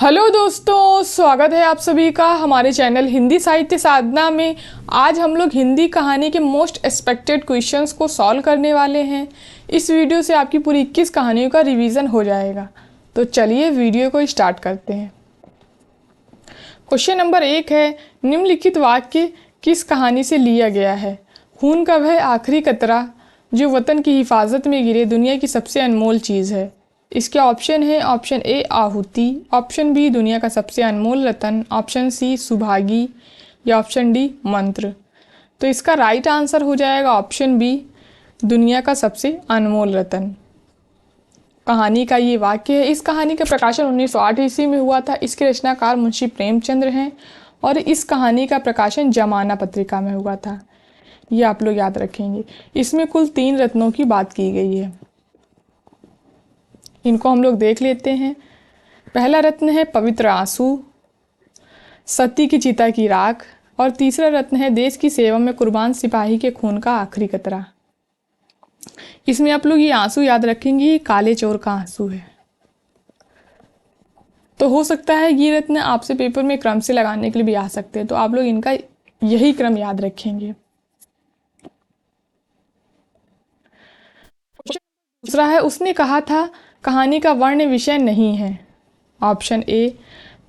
Hello दोस्तों, स्वागत है आप सभी का हमारे चैनल हिंदी साहित्य साधना में। आज हम लोग हिंदी कहानी के मोस्ट एक्सपेक्टेड क्वेश्चंस को सॉल्व करने वाले हैं। इस वीडियो से आपकी पूरी 21 कहानियों का रिवीजन हो जाएगा। तो चलिए वीडियो को स्टार्ट करते हैं। क्वेश्चन नंबर 1 है, निम्नलिखित वाक्य किस कहानी से लिया गया है? खून का वह आखिरी कतरा जो वतन की हिफाजत में गिरे दुनिया की सबसे अनमोल चीज़ है। इसके ऑप्शन है, ऑप्शन ए आहुति, ऑप्शन बी दुनिया का सबसे अनमोल रतन, ऑप्शन सी सुभागी या ऑप्शन डी मंत्र। तो इसका राइट आंसर हो जाएगा ऑप्शन बी दुनिया का सबसे अनमोल रतन। कहानी का ये वाक्य है। इस कहानी का प्रकाशन 1908 ईस्वी में हुआ था। इसके रचनाकार मुंशी प्रेमचंद्र हैं और इस कहानी का प्रकाशन जमाना पत्रिका में हुआ था। ये आप लोग याद रखेंगे। इसमें कुल 3 रत्नों की बात की गई है। इनको हम लोग देख लेते हैं। पहला रत्न है पवित्र आंसू, सती की चिता की राख, और तीसरा रत्न है देश की सेवा में कुर्बान सिपाही के खून का आखिरी कतरा। इसमें आप लोग ये आंसू याद रखेंगे, ये काले चोर का आंसू है। तो हो सकता है ये रत्न आपसे पेपर में क्रम से लगाने के लिए भी आ सकते हैं, तो आप लोग इनका यही क्रम याद रखेंगे। दूसरा है, उसने कहा था कहानी का वर्ण विषय नहीं है। ऑप्शन ए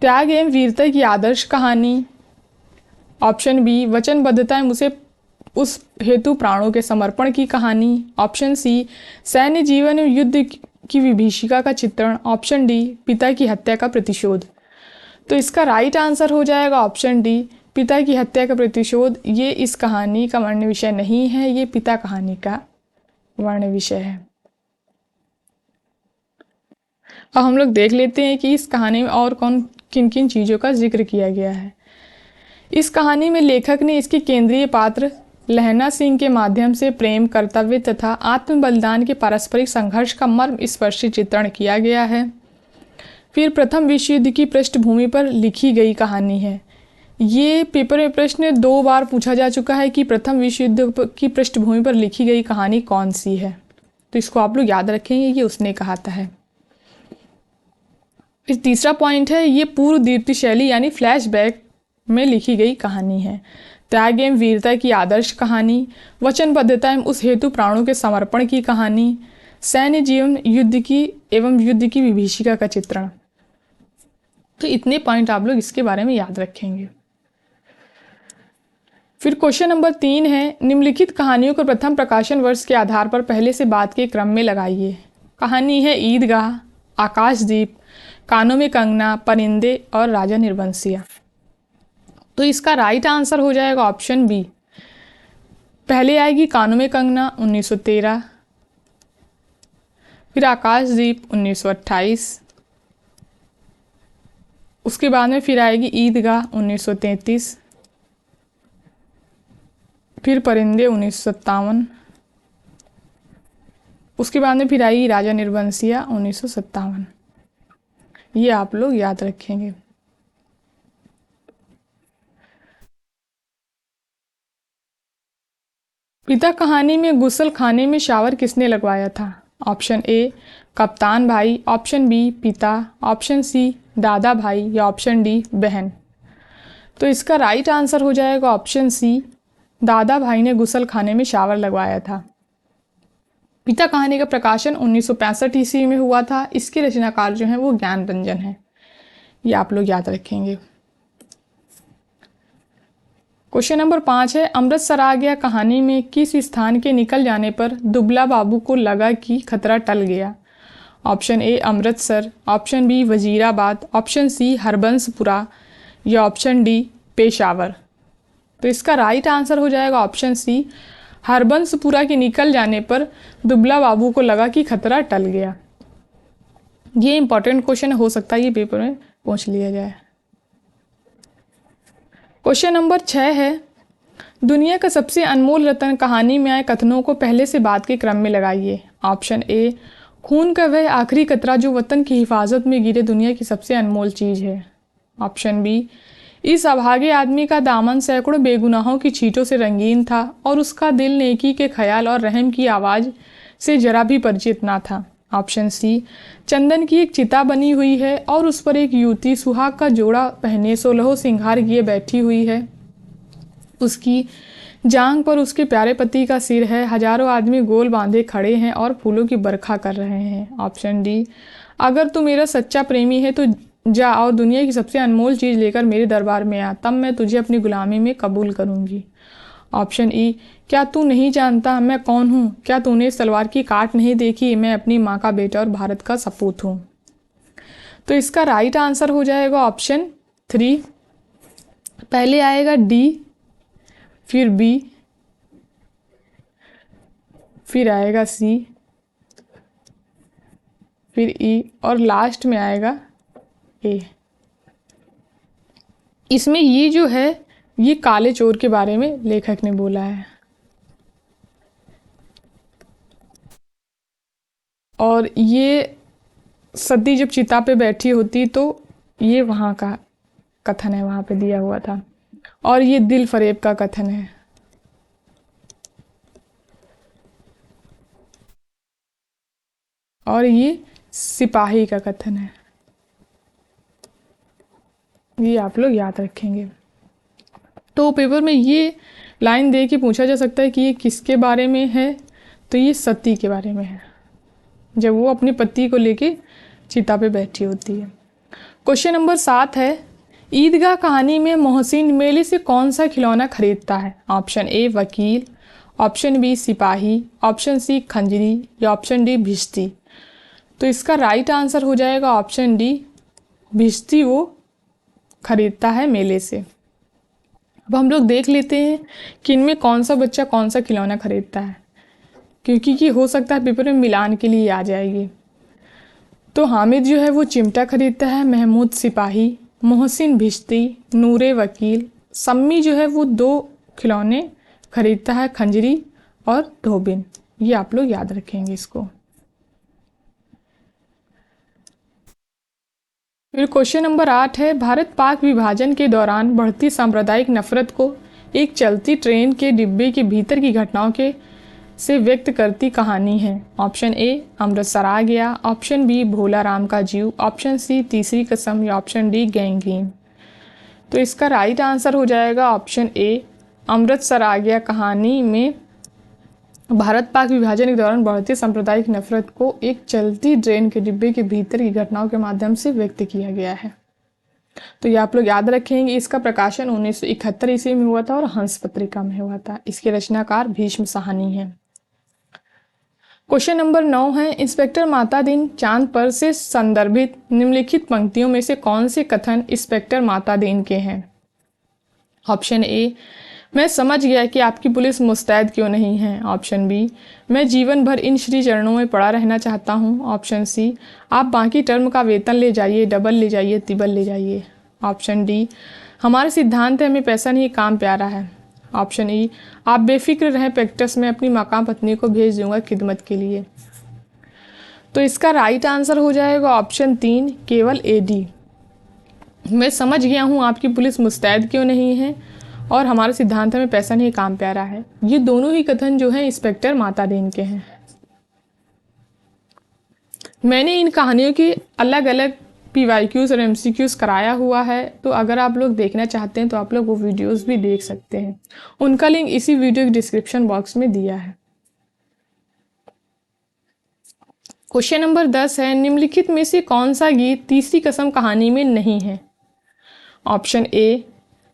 त्याग एवं वीरता की आदर्श कहानी, ऑप्शन बी वचनबद्धता एवं उस हेतु प्राणों के समर्पण की कहानी, ऑप्शन सी सैन्य जीवन एवं युद्ध की विभीषिका का चित्रण, ऑप्शन डी पिता की हत्या का प्रतिशोध। तो इसका राइट आंसर हो जाएगा ऑप्शन डी पिता की हत्या का प्रतिशोध। ये इस कहानी का वर्ण विषय नहीं है, ये पिता कहानी का वर्ण विषय है। अब हम लोग देख लेते हैं कि इस कहानी में और किन किन चीज़ों का जिक्र किया गया है। इस कहानी में लेखक ने इसके केंद्रीय पात्र लहना सिंह के माध्यम से प्रेम, कर्तव्य तथा आत्म बलिदान के पारस्परिक संघर्ष का मर्म स्पर्शी चित्रण किया गया है। फिर प्रथम विश्व युद्ध की पृष्ठभूमि पर लिखी गई कहानी है। ये पेपर में प्रश्न 2 बार पूछा जा चुका है कि प्रथम विश्व युद्ध की पृष्ठभूमि पर लिखी गई कहानी कौन सी है। तो इसको आप लोग याद रखेंगे, ये उसने कहा है। फिर तीसरा पॉइंट है, ये पूर्व दीप्ति शैली यानी फ्लैशबैक में लिखी गई कहानी है। त्याग एवं वीरता की आदर्श कहानी, वचनबद्धता एवं उस हेतु प्राणों के समर्पण की कहानी, सैन्य जीवन युद्ध की विभीषिका का चित्रण। तो इतने पॉइंट आप लोग इसके बारे में याद रखेंगे। फिर क्वेश्चन नंबर 3 है, निम्नलिखित कहानियों को प्रथम प्रकाशन वर्ष के आधार पर पहले से बाद के क्रम में लगाइए। कहानी है ईदगाह, आकाशदीप, कानों में कंगना, परिंदे और राजा निर्बंसिया। तो इसका राइट आंसर हो जाएगा ऑप्शन बी। पहले आएगी कानों में कंगना 1913, फिर आकाशदीप 1928, उसके बाद में फिर आएगी ईदगाह 1933, फिर परिंदे 1957, उसके बाद में फिर आएगी राजा निर्बंसिया 1957। ये आप लोग याद रखेंगे। पिता कहानी में गुसल खाने में शावर किसने लगवाया था? ऑप्शन ए कप्तान भाई, ऑप्शन बी पिता, ऑप्शन सी दादा भाई या ऑप्शन डी बहन। तो इसका राइट आंसर हो जाएगा ऑप्शन सी, दादा भाई ने गुसल खाने में शावर लगवाया था। पिता कहानी का प्रकाशन 1965 ईस्वी में हुआ था। इसके रचनाकार जो हैं वो ज्ञान रंजन है। ये आप लोग याद रखेंगे। क्वेश्चन नंबर 5 है, अमृतसर आ गया कहानी में किस स्थान के निकल जाने पर दुबला बाबू को लगा कि खतरा टल गया? Option A Amritsar, option B Wazirabad, option C Harbanspura या ऑप्शन डी पेशावर। तो इसका राइट आंसर हो जाएगा ऑप्शन सी, हरबंसपुरा के निकल जाने पर दुबला बाबू को लगा कि खतरा टल गया। ये इंपॉर्टेंट क्वेश्चन हो सकता है ये पेपर में पूछ लिया जाए। क्वेश्चन नंबर 6 है, दुनिया का सबसे अनमोल रत्न कहानी में आए कथनों को पहले से बाद के क्रम में लगाइए। ऑप्शन ए खून का वह आखिरी कतरा जो वतन की हिफाजत में गिरे दुनिया की सबसे अनमोल चीज़ है, ऑप्शन बी इस अभागे आदमी का दामन सैकड़ों बेगुनाहों की छींटों से रंगीन था और उसका दिल नेकी के ख्याल और रहम की आवाज़ से जरा भी परिचित ना था, ऑप्शन सी, चंदन की एक चिता बनी हुई है और उस पर एक युवती सुहाग का जोड़ा पहने 16 श्रृंगार किए बैठी हुई है। उसकी जांग पर उसके प्यारे पति का सिर है। हजारों आदमी गोल बांधे खड़े हैं और फूलों की बरखा कर रहे हैं। ऑप्शन डी, अगर तू मेरा सच्चा प्रेमी है तो जा और दुनिया की सबसे अनमोल चीज़ लेकर मेरे दरबार में आ, तब मैं तुझे अपनी गुलामी में कबूल करूंगी। ऑप्शन ई, क्या तू नहीं जानता मैं कौन हूँ? क्या तूने इस तलवार की काट नहीं देखी? मैं अपनी माँ का बेटा और भारत का सपूत हूँ। तो इसका राइट आंसर हो जाएगा ऑप्शन 3। पहले आएगा डी, फिर बी, फिर आएगा सी, फिर ई और लास्ट में आएगा ए। इसमें ये जो है ये काले चोर के बारे में लेखक ने बोला है। और ये सती जब चिता पे बैठी होती तो ये वहाँ का कथन है, वहाँ पे दिया हुआ था। और ये दिल फरेब का कथन है। और ये सिपाही का कथन है। ये आप लोग याद रखेंगे। तो पेपर में ये लाइन दे के पूछा जा सकता है कि ये किसके बारे में है, तो ये सती के बारे में है, जब वो अपने पति को लेके चिता पे बैठी होती है। क्वेश्चन नंबर 7 है, ईदगाह कहानी में मोहसिन मेले से कौन सा खिलौना खरीदता है? ऑप्शन ए वकील, ऑप्शन बी सिपाही, ऑप्शन सी खंजरी या ऑप्शन डी भिश्ती। तो इसका राइट आंसर हो जाएगा ऑप्शन डी, भिश्ती वो खरीदता है मेले से। अब हम लोग देख लेते हैं कि इनमें कौन सा बच्चा कौन सा खिलौना खरीदता है, क्योंकि कि हो सकता है पेपर में मिलान के लिए आ जाएगी। तो हामिद जो है वो चिमटा खरीदता है, महमूद सिपाही, मोहसिन भिश्ती, नूरे वकील। सम्मी जो है वो 2 खिलौने खरीदता है, खंजरी और धोबिन। ये आप लोग याद रखेंगे इसको। फिर क्वेश्चन नंबर 8 है, भारत पाक विभाजन के दौरान बढ़ती सांप्रदायिक नफरत को एक चलती ट्रेन के डिब्बे के भीतर की घटनाओं के से व्यक्त करती कहानी है? ऑप्शन ए अमृतसर आ गया, ऑप्शन बी भोला राम का जीव, ऑप्शन सी तीसरी कसम या ऑप्शन डी गैंगीन। तो इसका राइट आंसर हो जाएगा ऑप्शन ए, अमृतसर आ गया कहानी में भारत पाक विभाजन के दौरान बढ़ती सांप्रदायिक नफरत को एक चलती ट्रेन के डिब्बे के भीतर की घटनाओं के माध्यम से व्यक्त किया गया है। तो ये आप लोग याद रखेंगे। इसका प्रकाशन 1971 ईस्वी में हुआ था और हंस पत्रिका में हुआ था। इसके रचनाकार भीष्म साहनी हैं। क्वेश्चन नंबर 9 है, इंस्पेक्टर माता दिन चांद पर से संदर्भित निम्नलिखित पंक्तियों में से कौन से कथन इंस्पेक्टर माता दिन के हैं? ऑप्शन ए, मैं समझ गया कि आपकी पुलिस मुस्तैद क्यों नहीं है। ऑप्शन बी, मैं जीवन भर इन श्री चरणों में पड़ा रहना चाहता हूँ। ऑप्शन सी, आप बाकी टर्म का वेतन ले जाइए, डबल ले जाइए, तिबल ले जाइए। ऑप्शन डी, हमारा सिद्धांत है हमें पैसा नहीं काम प्यारा है। ऑप्शन ई, आप बेफिक्र रहें प्रैक्टिस में अपनी मकाम पत्नी को भेज दूंगा खिदमत के लिए। तो इसका राइट आंसर हो जाएगा ऑप्शन 3, केवल ए डी। मैं समझ गया हूँ आपकी पुलिस मुस्तैद क्यों नहीं है और हमारे सिद्धांत में पैसा नहीं काम प्यारा है। ये दोनों ही कथन जो हैं इंस्पेक्टर माता दिन के हैं। मैंने इन कहानियों की अलग अलग PYQs और MCQs कराया हुआ है, तो अगर आप लोग देखना चाहते हैं तो आप लोग वो वीडियोस भी देख सकते हैं। उनका लिंक इसी वीडियो के डिस्क्रिप्शन बॉक्स में दिया है। क्वेश्चन नंबर 10 है, निम्नलिखित में से कौन सा गीत तीसरी कसम कहानी में नहीं है? ऑप्शन ए,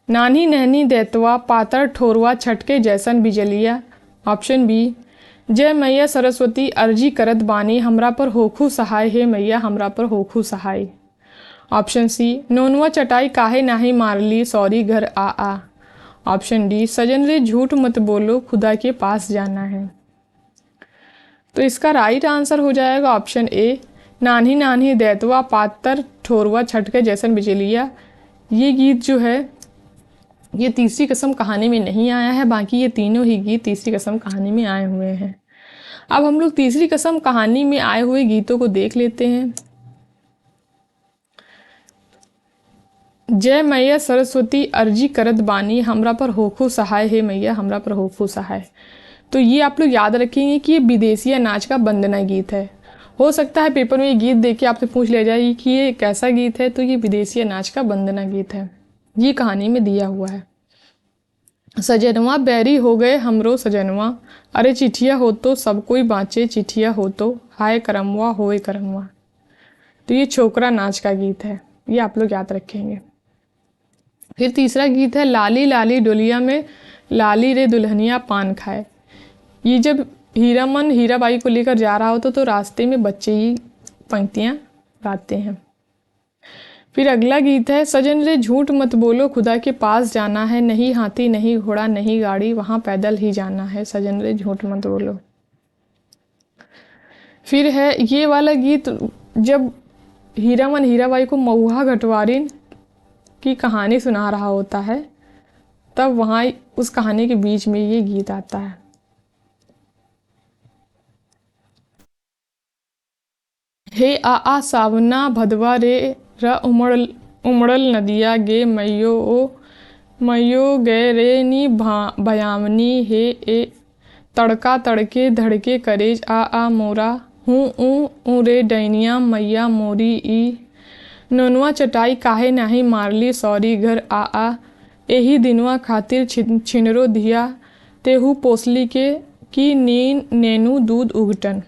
नानी नहनी दैतवा पातर ठोरवा छटके जैसन बिजलिया। ऑप्शन बी, जय मैया सरस्वती अर्जी करत बानी हमरा पर होखू सहाय, हे मैया हमरा पर होखू सहाय। ऑप्शन सी, नोनवा चटाई काहे नाही मारली सॉरी घर आ आ। ऑप्शन डी, सजन रे झूठ मत बोलो खुदा के पास जाना है। तो इसका राइट आंसर हो जाएगा ऑप्शन ए, नानी नानी दैतवा पातर ठोरवा छटके जैसन बिजलिया। ये गीत जो है ये तीसरी कसम कहानी में नहीं आया है, बाकी ये तीनों ही गीत तीसरी कसम कहानी में आए हुए हैं। अब हम लोग तीसरी कसम कहानी में आए हुए गीतों को देख लेते हैं। जय मैया सरस्वती अर्जी करत बानी हमरा पर होखू सहाय, हे मैया हमरा पर होखू सहाय। तो ये आप लोग याद रखेंगे कि ये विदेशिया नाच का वंदना गीत है हो सकता है पेपर में ये गीत देख के आपसे पूछ लिया जाए कि ये कैसा गीत है, तो ये विदेशी नाच का वंदना गीत है। ये कहानी में दिया हुआ है। सजनवा बैरी हो गए हमरो सजनवा, अरे चिट्ठिया हो तो सब कोई बाँचे, चिट्ठिया हो तो हाय करमवा होए करमवा। तो ये छोकरा नाच का गीत है, ये आप लोग याद रखेंगे। फिर तीसरा गीत है लाली लाली डोलिया में, लाली रे दुल्हनिया पान खाए। ये जब हीरामन हीराबाई को लेकर जा रहा होता तो रास्ते में बच्चे ही पंक्तियाँ गाते हैं। फिर अगला गीत है सजन रे झूठ मत बोलो, खुदा के पास जाना है, नहीं हाथी नहीं घोड़ा नहीं गाड़ी, वहाँ पैदल ही जाना है, सजन रे झूठ मत बोलो। फिर है ये वाला गीत जब हीरामन हीराबाई को महुआ घटवारिन की कहानी सुना रहा होता है, तब वहाँ उस कहानी के बीच में ये गीत आता है। हे आ सावना भदवा रे र उमड़ल नदिया गे मैयो गे रे नी भयामनी, हे ए तड़का तड़के धड़के करेज आ मोरा, हूँ ऊ रे डैनिया मैया मोरी ई, नोनुआ चटाई काहे नाही मारली सौरी घर आ एही दिनवा खातिर छिनरो धिया, तेहू पोसली के की नीन नेनू दूध उगटन।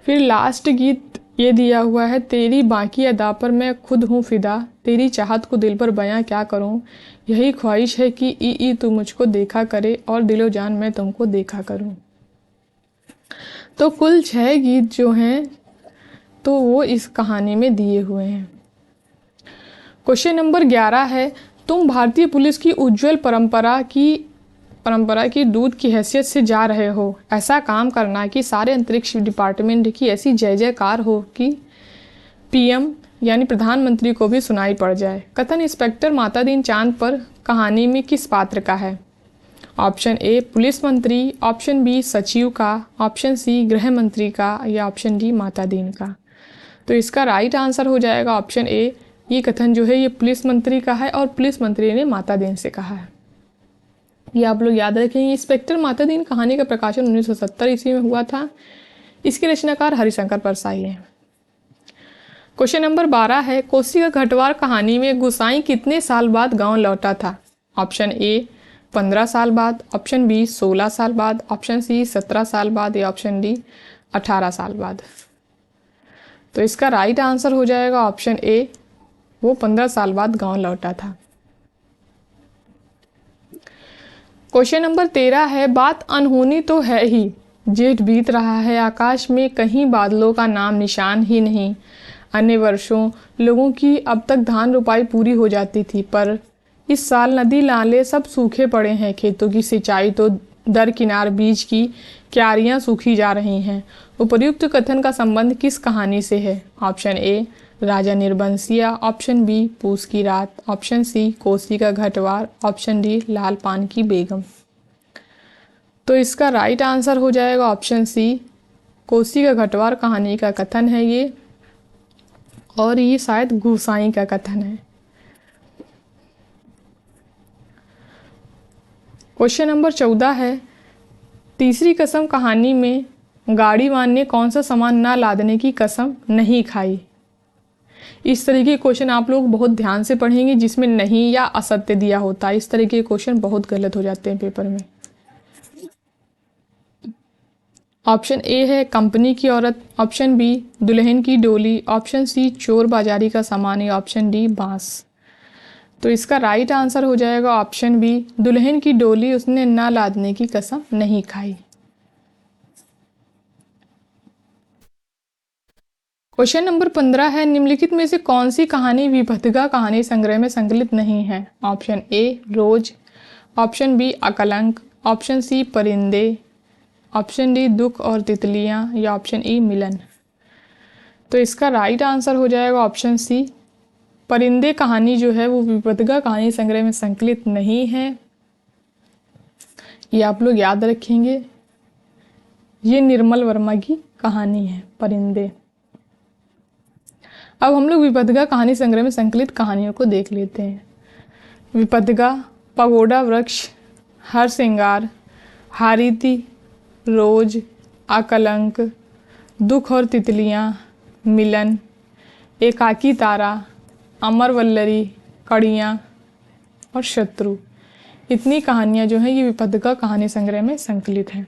फिर लास्ट गीत ये दिया हुआ है तेरी बाकी अदा पर मैं खुद हूँ फिदा, तेरी चाहत को दिल पर बयां क्या करूँ, यही ख्वाहिश है कि ई तू मुझको देखा करे और दिलो जान मैं तुमको देखा करूँ। तो कुल 6 गीत जो हैं तो वो इस कहानी में दिए हुए हैं। क्वेश्चन नंबर 11 है तुम भारतीय पुलिस की उज्जवल परंपरा की दूत की हैसियत से जा रहे हो, ऐसा काम करना कि सारे अंतरिक्ष डिपार्टमेंट की ऐसी जय जयकार हो कि पीएम यानी प्रधानमंत्री को भी सुनाई पड़ जाए। कथन इंस्पेक्टर मातादीन चांद पर कहानी में किस पात्र का है? ऑप्शन ए पुलिस मंत्री, ऑप्शन बी सचिव का, ऑप्शन सी गृह मंत्री का, या ऑप्शन डी मातादीन का। तो इसका राइट आंसर हो जाएगा ऑप्शन ए। ये कथन जो है ये पुलिस मंत्री का है और पुलिस मंत्री ने मातादीन से कहा है। ये आप लोग याद रखेंगे। इंस्पेक्टर मातादीन कहानी का प्रकाशन 1970 ईस्वी में हुआ था। इसके रचनाकार हरिशंकर परसाई हैं। क्वेश्चन नंबर 12 है कोसी का घटवार कहानी में गुसाई कितने साल बाद गांव लौटा था? ऑप्शन ए 15 साल बाद, ऑप्शन बी 16 साल बाद, ऑप्शन सी 17 साल बाद, या ऑप्शन डी 18 साल बाद। तो इसका राइट आंसर हो जाएगा ऑप्शन ए, वो 15 साल बाद गांव लौटा था। क्वेश्चन नंबर 13 है बात अनहोनी तो है ही, जेठ बीत रहा है आकाश में कहीं बादलों का नाम निशान ही नहीं। अन्य वर्षों लोगों की अब तक धान रुपाई पूरी हो जाती थी, पर इस साल नदी नाले सब सूखे पड़े हैं। खेतों की सिंचाई तो दरकिनार बीज की क्यारियां सूखी जा रही हैं। उपर्युक्त कथन का संबंध किस कहानी से है? Option A Raja Nirbansiya, option B Poos ki रात, ऑप्शन सी कोसी का घटवार, ऑप्शन डी लाल पान की बेगम। तो इसका राइट आंसर हो जाएगा ऑप्शन सी, कोसी का घटवार कहानी का कथन है ये, और ये शायद गुसाई का कथन है। क्वेश्चन नंबर 14 है तीसरी कसम कहानी में गाड़ीवान ने कौन सा सामान ना लादने की कसम नहीं खाई? इस तरीके के क्वेश्चन आप लोग बहुत ध्यान से पढ़ेंगे जिसमें नहीं या असत्य दिया होता है। इस तरीके के क्वेश्चन बहुत गलत हो जाते हैं पेपर में। ऑप्शन ए है कंपनी की औरत, ऑप्शन बी दुल्हन की डोली, ऑप्शन सी चोर बाजारी का सामान, या ऑप्शन डी बांस। तो इसका राइट आंसर हो जाएगा ऑप्शन बी, दुल्हन की डोली उसने ना लादने की कसम नहीं खाई। क्वेश्चन नंबर 15 है निम्नलिखित में से कौन सी कहानी विभद्गा कहानी संग्रह में संकलित नहीं है? Option A Roz, option B Akalank, option C Parinde, option D दुख और तितलियां, या ऑप्शन ई मिलन। तो इसका राइट आंसर हो जाएगा ऑप्शन सी, परिंदे कहानी जो है वो विभद्गा कहानी संग्रह में संकलित नहीं है। ये आप लोग याद रखेंगे। ये निर्मल वर्मा की कहानी है परिंदे। अब हम लोग विभद्गा कहानी संग्रह में संकलित कहानियों को देख लेते हैं। विभद्गा, पगोडा वृक्ष, हर श्रृंगार, हारीति, रोज, अकलंक, दुख और तितलियाँ, मिलन, एकाकी तारा, अमर वल्लरी, कड़ियाँ और शत्रु। इतनी कहानियाँ जो हैं ये विपथिका कहानी संग्रह में संकलित हैं।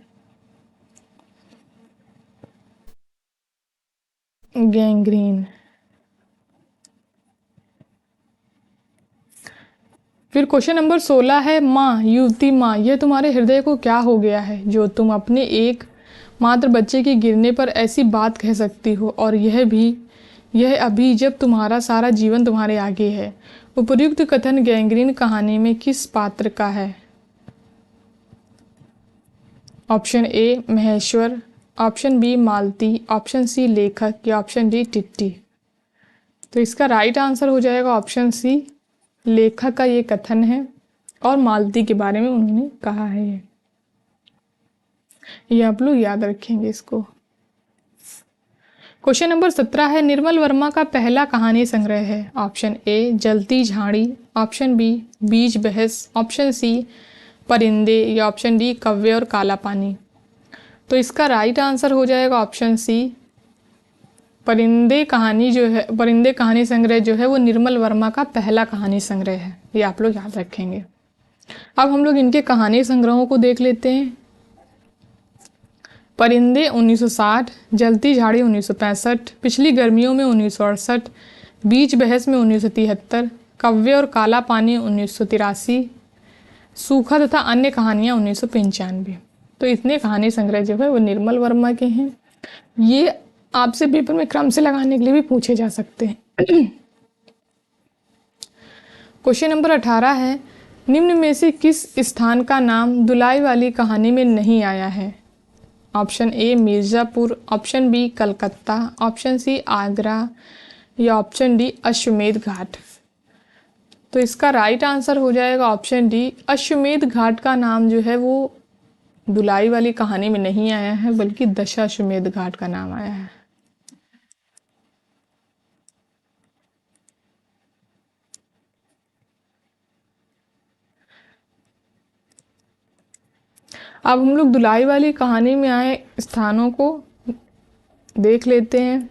गैंग्रीन। फिर क्वेश्चन नंबर 16 है, माँ, युवती माँ, यह तुम्हारे हृदय को क्या हो गया है जो तुम अपने एक मात्र बच्चे के गिरने पर ऐसी बात कह सकती हो, और यह अभी जब तुम्हारा सारा जीवन तुम्हारे आगे है। उपर्युक्त कथन गैंग्रीन कहानी में किस पात्र का है? Option A Maheshwar, option B Malti, option C लेखक या ऑप्शन डी टिट्टी। तो इसका राइट आंसर हो जाएगा ऑप्शन सी, लेखक का ये कथन है और मालती के बारे में उन्होंने कहा है। ये आप लोग याद रखेंगे इसको। क्वेश्चन नंबर 17 है, निर्मल वर्मा का पहला कहानी संग्रह है। ऑप्शन ए जलती झाड़ी, ऑप्शन बी बीज बहस, ऑप्शन सी परिंदे या ऑप्शन डी कव्वे और काला पानी। तो इसका राइट आंसर हो जाएगा ऑप्शन सी, परिंदे कहानी संग्रह जो है वो निर्मल वर्मा का पहला कहानी संग्रह है। ये आप लोग याद रखेंगे। अब हम लोग इनके कहानी संग्रहों को देख लेते हैं। परिंदे 1960, जलती झाड़ी 1965, पिछली गर्मियों में 1968, बीच बहस में 1973, कव्वे और काला पानी 1983, सूखा तथा अन्य कहानियाँ 1995। तो इतने कहानी संग्रह जो है वो निर्मल वर्मा के हैं। ये आपसे पेपर में क्रम से लगाने के लिए भी पूछे जा सकते हैं। क्वेश्चन नंबर 18 है, निम्न में से किस स्थान का नाम दुलाई वाली कहानी में नहीं आया है? Option A Mirzapur, option B Calcutta, option C Agra या ऑप्शन डी अश्वमेध घाट। तो इसका राइट आंसर हो जाएगा ऑप्शन डी, अश्वमेध घाट का नाम जो है वो दुलाई वाली कहानी में नहीं आया है, बल्कि दशाश्वमेध घाट का नाम आया है। अब हम लोग दुलाई वाली कहानी में आए स्थानों को देख लेते हैं।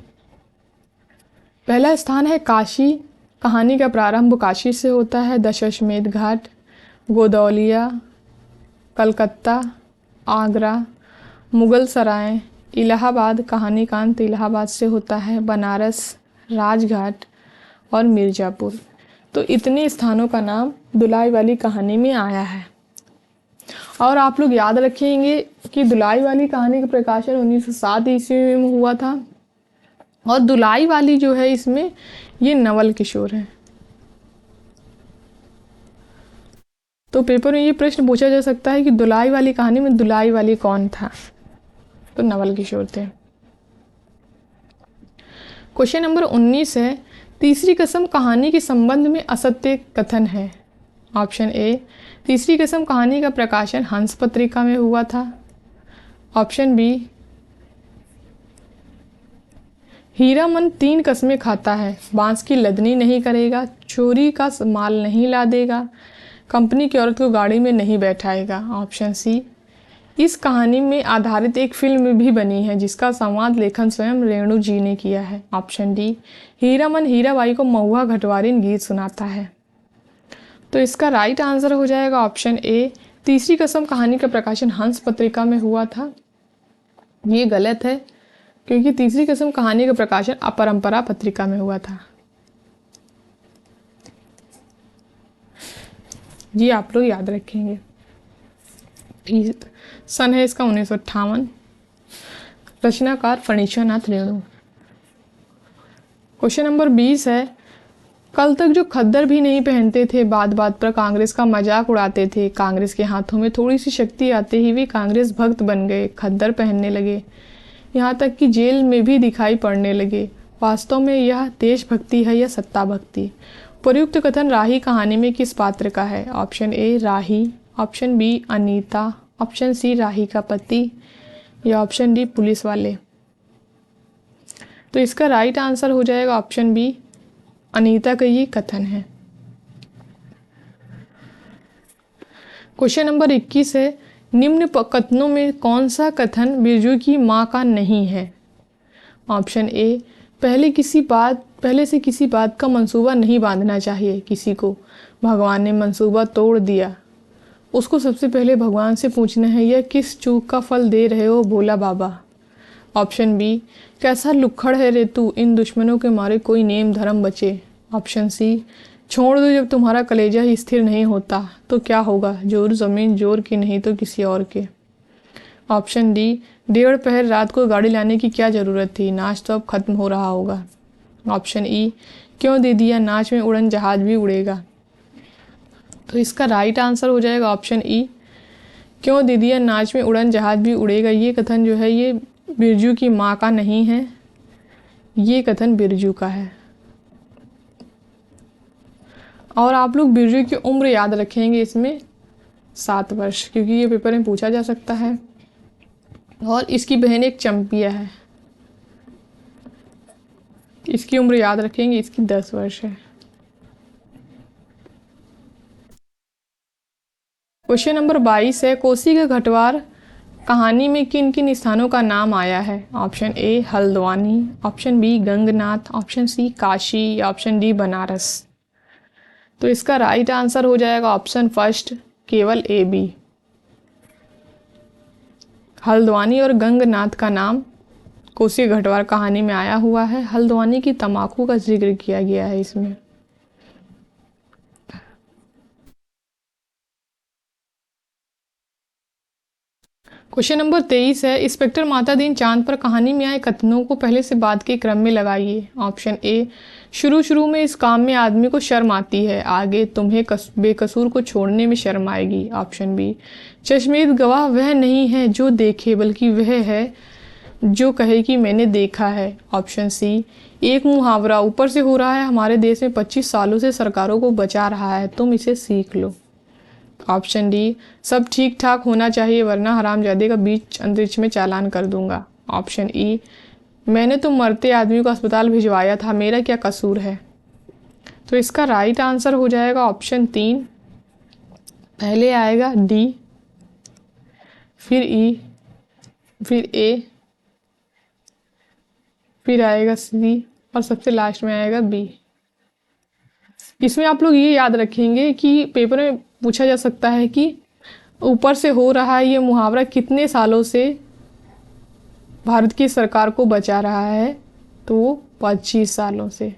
पहला स्थान है काशी। कहानी का प्रारंभ काशी से होता है। दशाश्वमेध घाट, गोदौलिया, कलकत्ता, आगरा, मुगल सराय, इलाहाबाद, कहानी का अंत इलाहाबाद से होता है। बनारस, राजघाट और मिर्ज़ापुर। तो इतने स्थानों का नाम दुलाई वाली कहानी में आया है। और आप लोग याद रखेंगे कि दुलाई वाली कहानी का प्रकाशन 1907 ईस्वी में हुआ था। और दुलाई वाली जो है इसमें ये नवल किशोर है। तो पेपर में ये प्रश्न पूछा जा सकता है कि दुलाई वाली कहानी में दुलाई वाली कौन था? तो नवल किशोर थे। क्वेश्चन नंबर 19 है, तीसरी कसम कहानी के संबंध में असत्य कथन है। ऑप्शन ए, तीसरी कसम कहानी का प्रकाशन हंस पत्रिका में हुआ था। ऑप्शन बी, हीरामन 3 कस्में खाता है, बांस की लदनी नहीं करेगा, चोरी का माल नहीं लादेगा, कंपनी की औरत को गाड़ी में नहीं बैठाएगा। ऑप्शन सी, इस कहानी में आधारित एक फिल्म भी बनी है जिसका संवाद लेखन स्वयं रेणु जी ने किया है। ऑप्शन डी, हीरामन हीराबाई को महुआ घटवारिन गीत सुनाता है। तो इसका राइट आंसर हो जाएगा ऑप्शन ए, तीसरी कसम कहानी का प्रकाशन हंस पत्रिका में हुआ था। ये गलत है क्योंकि तीसरी कसम कहानी का प्रकाशन अपरंपरा पत्रिका में हुआ था। ये आप लोग याद रखेंगे। सन है इसका 1958। रचनाकार फणीश्वरनाथ रेणु। क्वेश्चन नंबर 20 है, कल तक जो खद्दर भी नहीं पहनते थे बात बात पर कांग्रेस का मजाक उड़ाते थे, कांग्रेस के हाथों में थोड़ी सी शक्ति आते ही वे कांग्रेस भक्त बन गए, खद्दर पहनने लगे, यहाँ तक कि जेल में भी दिखाई पड़ने लगे। वास्तव में यह देशभक्ति है या सत्ता भक्ति? प्रयुक्त कथन राही कहानी में किस पात्र का है? Option A Rahi, option B Anita, option C Rahi का पति या ऑप्शन डी पुलिस वाले। तो इसका राइट आंसर हो जाएगा ऑप्शन बी, अनीता का ये कथन है। क्वेश्चन नंबर 21 है, निम्न कथनों में कौन सा कथन बिरजू की माँ का नहीं है? ऑप्शन ए, पहले से किसी बात का मंसूबा नहीं बांधना चाहिए किसी को। भगवान ने मंसूबा तोड़ दिया, उसको सबसे पहले भगवान से पूछना है, यह किस चूक का फल दे रहे हो भोला बाबा। ऑप्शन बी, कैसा लुक्खड़ है रे तू, इन दुश्मनों के मारे कोई नेम धर्म बचे। ऑप्शन सी, छोड़ दो जब तुम्हारा कलेजा ही स्थिर नहीं होता तो क्या होगा, जोर ज़मीन जोर की नहीं तो किसी और के। ऑप्शन डी, 1.5 पहर रात को गाड़ी लाने की क्या ज़रूरत थी, नाच तो अब ख़त्म हो रहा होगा। ऑप्शन ई, क्यों दे दिया, नाच में उड़न जहाज भी उड़ेगा। तो इसका राइट आंसर हो जाएगा ऑप्शन ई, क्यों दे दिया, नाच में उड़न जहाज भी उड़ेगा। ये कथन जो है ये बिरजू की माँ का नहीं है, ये कथन बिरजू का है। और आप लोग बिरजू की उम्र याद रखेंगे इसमें 7 वर्ष, क्योंकि ये पेपर में पूछा जा सकता है। और इसकी बहन एक चंपिया है, इसकी उम्र याद रखेंगे, इसकी 10 वर्ष है। क्वेश्चन नंबर 22 है, कोसी के घटवार कहानी में किन किन स्थानों का नाम आया है? Option A, Haldwani, option B, Gangnath, option C, Kashi, या ऑप्शन डी, बनारस। तो इसका राइट आंसर हो जाएगा ऑप्शन फर्स्ट, केवल ए बी। हल्द्वानी और गंगनाथ का नाम कोसी घटवार कहानी में आया हुआ है। हल्द्वानी की तंबाकू का जिक्र किया गया है इसमें। क्वेश्चन नंबर 23 है, इंस्पेक्टर माता दीन चांद पर कहानी में आए कथनों को पहले से बाद के क्रम में लगाइए। ऑप्शन ए, शुरू में इस काम में आदमी को शर्म आती है, आगे तुम्हें बेकसूर को छोड़ने में शर्म आएगी। ऑप्शन बी, चश्मेद गवाह वह नहीं है जो देखे, बल्कि वह है जो कहे कि मैंने देखा है। ऑप्शन सी, एक मुहावरा ऊपर से हो रहा है, हमारे देश में 25 सालों से सरकारों को बचा रहा है, तुम इसे सीख लो। ऑप्शन डी, सब ठीक ठाक होना चाहिए वरना हरामजादे का बीच अंतरिक्ष में चालान कर दूंगा। ऑप्शन ई, मैंने तो मरते आदमी को अस्पताल भिजवाया था, मेरा क्या कसूर है। तो इसका राइट आंसर हो जाएगा ऑप्शन 3, पहले आएगा डी, फिर ई, फिर ए, फिर आएगा सी और सबसे लास्ट में आएगा बी। इसमें आप लोग ये याद रखेंगे कि पेपर में पूछा जा सकता है कि ऊपर से हो रहा है ये मुहावरा कितने सालों से भारत की सरकार को बचा रहा है, तो वो 25 सालों से,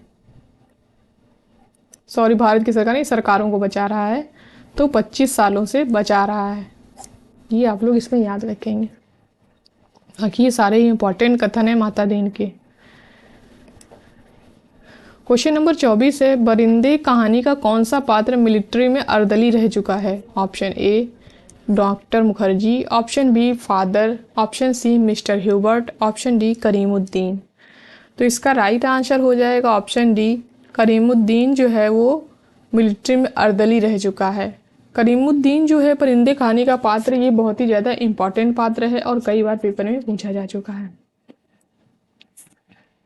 सॉरी भारत की सरकार नहीं, सरकारों को बचा रहा है तो 25 सालों से बचा रहा है। ये आप लोग इसमें याद रखेंगे। बाकी ये सारे इंपॉर्टेंट कथन है माता दीन के। क्वेश्चन नंबर 24 है, बरिंदे कहानी का कौन सा पात्र मिलिट्री में अर्दली रह चुका है? Option A, doctor Mukherjee, option B, father, option C, mister Hubert, option D, Karimuddin. तो इसका राइट आंसर हो जाएगा ऑप्शन डी, करीमुद्दीन जो है वो मिलिट्री में अर्दली रह चुका है। करीमुद्दीन जो है परिंदे कहानी का पात्र, ये बहुत ही ज़्यादा इंपॉर्टेंट पात्र है और कई बार पेपर में पूछा जा चुका है।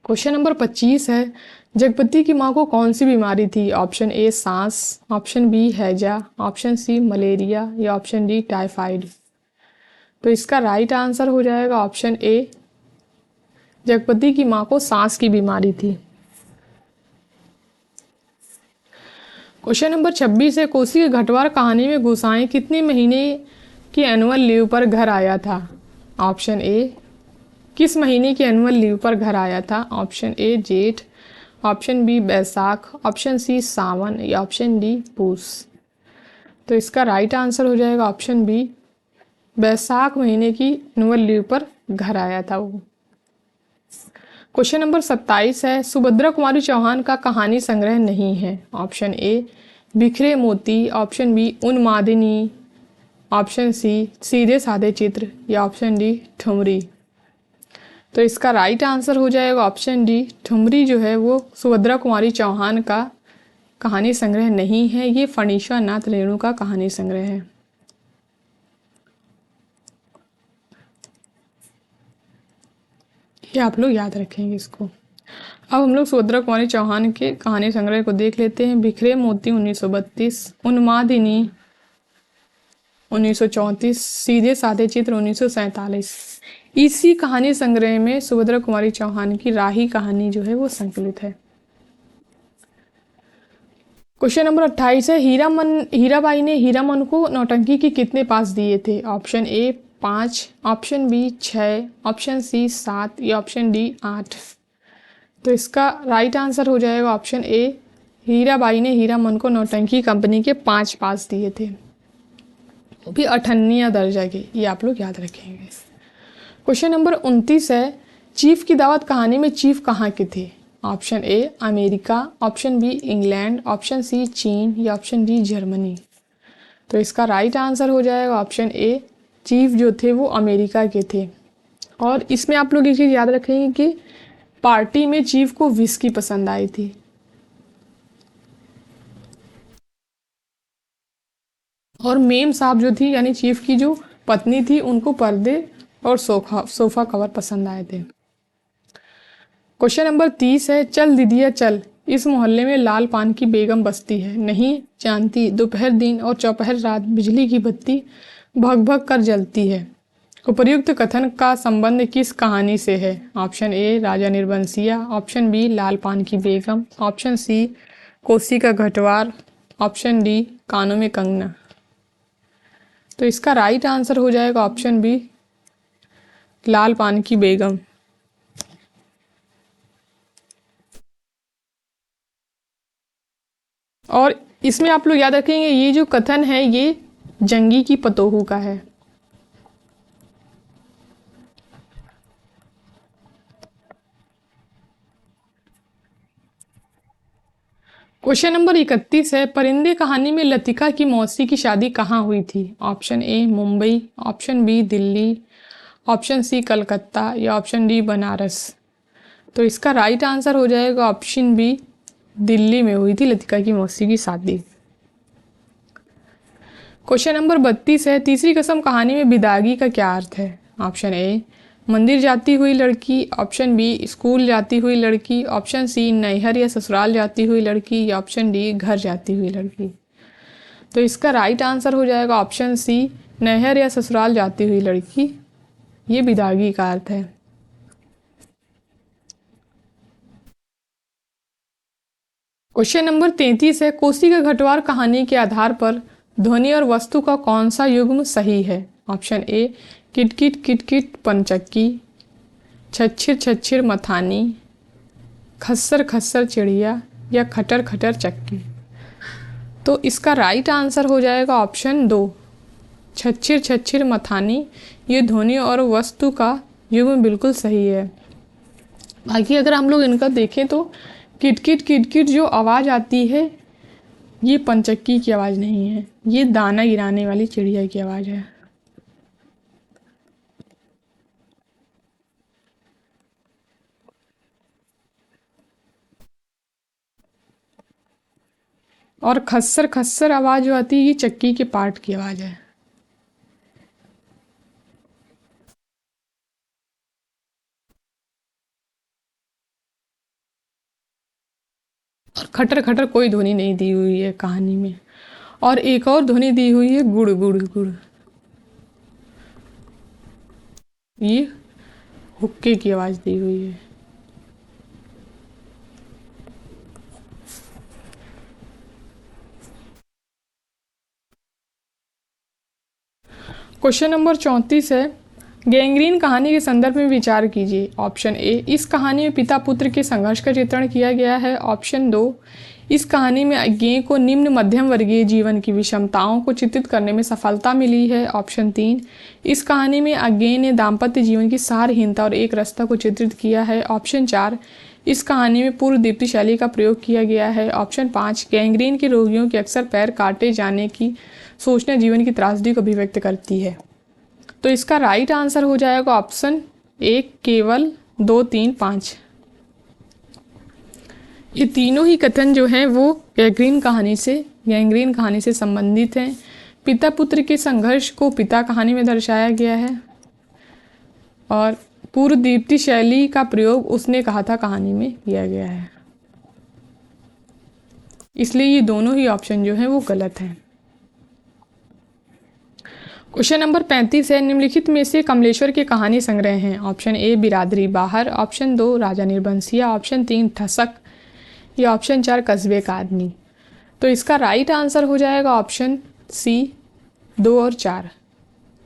क्वेश्चन नंबर 25 है, जगपति की माँ को कौन सी बीमारी थी? ऑप्शन ए, सांस, ऑप्शन बी, हैजा, ऑप्शन सी, मलेरिया, या ऑप्शन डी, टाइफाइड। तो इसका राइट आंसर हो जाएगा ऑप्शन ए, जगपति की माँ को सांस की बीमारी थी। क्वेश्चन नंबर 26 है, कोसी के घटवार कहानी में गोसाई कितने महीने की एनुअल लीव पर घर आया था? ऑप्शन ए, किस महीने की एनुअल लीव पर घर आया था? ऑप्शन ए, जेठ, ऑप्शन बी, बैसाख, ऑप्शन सी, सावन, या ऑप्शन डी, पूस। तो इसका राइट आंसर हो जाएगा ऑप्शन बी, बैसाख महीने की एनुअल लीव पर घर आया था वो। क्वेश्चन नंबर 27 है, सुभद्रा कुमारी चौहान का कहानी संग्रह नहीं है। ऑप्शन ए, बिखरे मोती, ऑप्शन बी, उन्मादिनी, ऑप्शन सी, सीधे साधे चित्र, या ऑप्शन डी, ठुमरी। तो इसका राइट आंसर हो जाएगा ऑप्शन डी, ठुमरी जो है वो सुभद्रा कुमारी चौहान का कहानी संग्रह नहीं है, ये फणीश्वर नाथ रेणु का कहानी संग्रह है। ये आप लोग याद रखेंगे इसको। अब हम लोग सुभद्रा कुमारी चौहान के कहानी संग्रह को देख लेते हैं। बिखरे मोती 1932, 1934, सीधे साधे चित्र 1947। इसी कहानी संग्रह में सुभद्रा कुमारी चौहान की राही कहानी जो है वो संकलित है। क्वेश्चन नंबर 28 है, हीराबाई ने हीरामन को नौटंकी के कितने पास दिए थे? Option A 5, option B 6, option C 7 या ऑप्शन डी 8। तो इसका राइट आंसर हो जाएगा ऑप्शन ए, हीराबाई ने हीरामन को नौटंकी कंपनी के 5 पास दिए थे, वो भी 98 दर्जा के। ये आप लोग याद रखेंगे। क्वेश्चन नंबर 29 है, चीफ की दावत कहानी में चीफ कहाँ के थे? Option A America, option B England, option C चीन या ऑप्शन डी जर्मनी। तो इसका राइट आंसर हो जाएगा ऑप्शन ए, चीफ जो थे वो अमेरिका के थे। और इसमें आप लोग एक चीज़ याद रखेंगे कि पार्टी में चीफ को विस्की पसंद आई थी। और मेम साहब जो थी यानी चीफ की जो पत्नी थी, उनको पर्दे और सोफा कवर पसंद आए थे। क्वेश्चन नंबर 30 है, चल दीदिया चल, इस मोहल्ले में लाल पान की बेगम बसती है, नहीं जानती दोपहर दिन और चौपहर रात बिजली की बत्ती भग भग कर जलती है। उपर्युक्त कथन का संबंध किस कहानी से है? Option A Raja Nirbansiya, option B Lal Paan ki Begum, option C Kosi का घटवार, ऑप्शन डी कानों में कंगना। तो इसका राइट आंसर हो जाएगा ऑप्शन बी, लाल पान की बेगम। और इसमें आप लोग याद रखेंगे ये जो कथन है ये जंगी की पतोहू का है। क्वेश्चन नंबर 31 है, परिंदे कहानी में लतिका की मौसी की शादी कहाँ हुई थी? Option A Mumbai, option B Delhi, option C Calcutta या ऑप्शन डी बनारस। तो इसका राइट आंसर हो जाएगा ऑप्शन बी, दिल्ली में हुई थी लतिका की मौसी की शादी। क्वेश्चन नंबर 32 है, तीसरी कसम कहानी में बिदागी का क्या अर्थ है? ऑप्शन ए मंदिर जाती हुई लड़की, ऑप्शन बी स्कूल जाती हुई लड़की, ऑप्शन सी नैहर या ससुराल जाती हुई लड़की या ऑप्शन डी घर जाती हुई लड़की। तो इसका राइट आंसर हो जाएगा ऑप्शन सी, नैहर या ससुराल जाती हुई लड़की। ये बिदागी का अर्थ है। क्वेश्चन नंबर 33 है, कोसी का घटवार कहानी के आधार पर ध्वनि और वस्तु का कौन सा युग्म सही है? ऑप्शन ए किटकिट किटकिट पंचक्की, छच्छिर छच्छिर मथानी, खस्सर खस्सर चिड़िया या खटर खटर चक्की। तो इसका राइट आंसर हो जाएगा ऑप्शन 2, छच्छिर छच्छिर मथानी। ये ध्वनि और वस्तु का युग्म बिल्कुल सही है। बाकी अगर हम लोग इनका देखें तो किटकिट किटकिट जो आवाज़ आती है ये पंचक्की की आवाज़ नहीं है, ये दाना गिराने वाली चिड़िया की आवाज़ है। और खस्सर खस्सर आवाज़ जो आती है ये चक्की के पार्ट की आवाज़ है। और खटर खटर कोई ध्वनि नहीं दी हुई है कहानी में। और एक और ध्वनि दी हुई है गुड़ गुड़ गुड़, ये हुक्के की आवाज़ दी हुई है। क्वेश्चन नंबर 34 है, गैंग्रीन कहानी के संदर्भ में विचार कीजिए। ऑप्शन ए इस कहानी में पिता पुत्र के संघर्ष का चित्रण किया गया है। ऑप्शन 2 इस कहानी में अज्ञेय को निम्न मध्यम वर्गीय जीवन की विषमताओं को चित्रित करने में सफलता मिली है। ऑप्शन 3 इस कहानी में अज्ञेय ने दाम्पत्य जीवन की सारहीनता और एक रस्ता को चित्रित किया है। ऑप्शन 4 इस कहानी में पूर्व दीप्ति शैली का प्रयोग किया गया है। ऑप्शन 5 गैंग्रीन के रोगियों के अक्सर पैर काटे जाने की सोचना जीवन की त्रासदी को अभिव्यक्त करती है। तो इसका राइट आंसर हो जाएगा ऑप्शन 1 केवल 2, 3, 5। ये तीनों ही कथन जो हैं वो गैंग्रीन कहानी से संबंधित हैं। पिता पुत्र के संघर्ष को पिता कहानी में दर्शाया गया है और पूर्व दीप्ति शैली का प्रयोग उसने कहा था कहानी में किया गया है। इसलिए ये दोनों ही ऑप्शन जो हैं वो गलत हैं। क्वेश्चन नंबर 35 है, निम्नलिखित में से कमलेश्वर के कहानी संग्रह हैं। ऑप्शन ए बिरादरी बाहर, ऑप्शन 2 राजा निर्बंसिया, ऑप्शन 3 ठसक या ऑप्शन 4 कस्बे का आदमी। तो इसका राइट आंसर हो जाएगा ऑप्शन सी 2 और 4,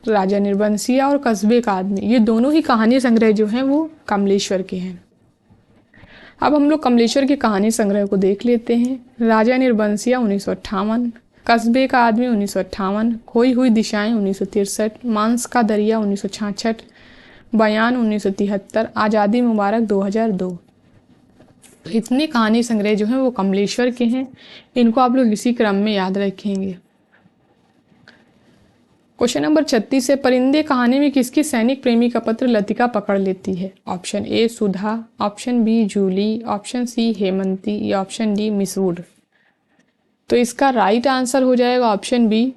राजा निर्बंसिया और कस्बे का आदमी। ये दोनों ही कहानी संग्रह जो हैं वो कमलेश्वर के हैं। अब हम लोग कमलेश्वर के कहानी संग्रह को देख लेते हैं। राजा निर्बंसिया 1958, कस्बे का आदमी 1958, खोई हुई दिशाएं 1963, मांस का दरिया 1966, बयान 1973, आज़ादी मुबारक 2002। तो इतने कहानी संग्रह जो हैं वो कमलेश्वर के हैं। इनको आप लोग इसी क्रम में याद रखेंगे। क्वेश्चन नंबर 36 है, परिंदे कहानी में किसकी सैनिक प्रेमी का पत्र लतिका पकड़ लेती है। Option A Sudha, option B Julie, option C Hemanti या ऑप्शन डी मिसवुड। तो इसका राइट आंसर हो जाएगा ऑप्शन बी,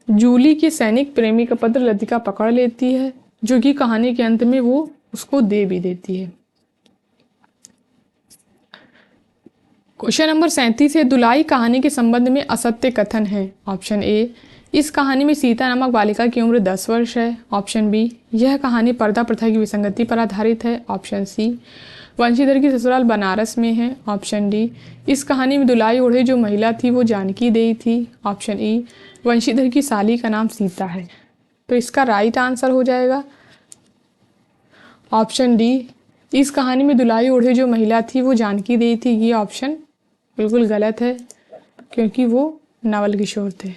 जूली के सैनिक प्रेमी का पत्र लतिका पकड़ लेती है, जो कि कहानी के अंत में वो उसको दे भी देती है। क्वेश्चन नंबर 37 है, दुलाई कहानी के संबंध में असत्य कथन है। ऑप्शन ए, इस कहानी में सीता नामक बालिका की उम्र 10 वर्ष है। ऑप्शन बी, यह कहानी पर्दा प्रथा की विसंगति पर आधारित है। ऑप्शन सी, वंशीधर की ससुराल बनारस में है। ऑप्शन डी, इस कहानी में दुलाई ओढ़े जो महिला थी वो जानकी देई थी। ऑप्शन ई, वंशीधर की साली का नाम सीता है। तो इसका राइट आंसर हो जाएगा ऑप्शन डी, इस कहानी में दुलाई ओढ़े जो महिला थी वो जानकी देई थी। ये ऑप्शन बिल्कुल गलत है, क्योंकि वो नवल किशोर थे।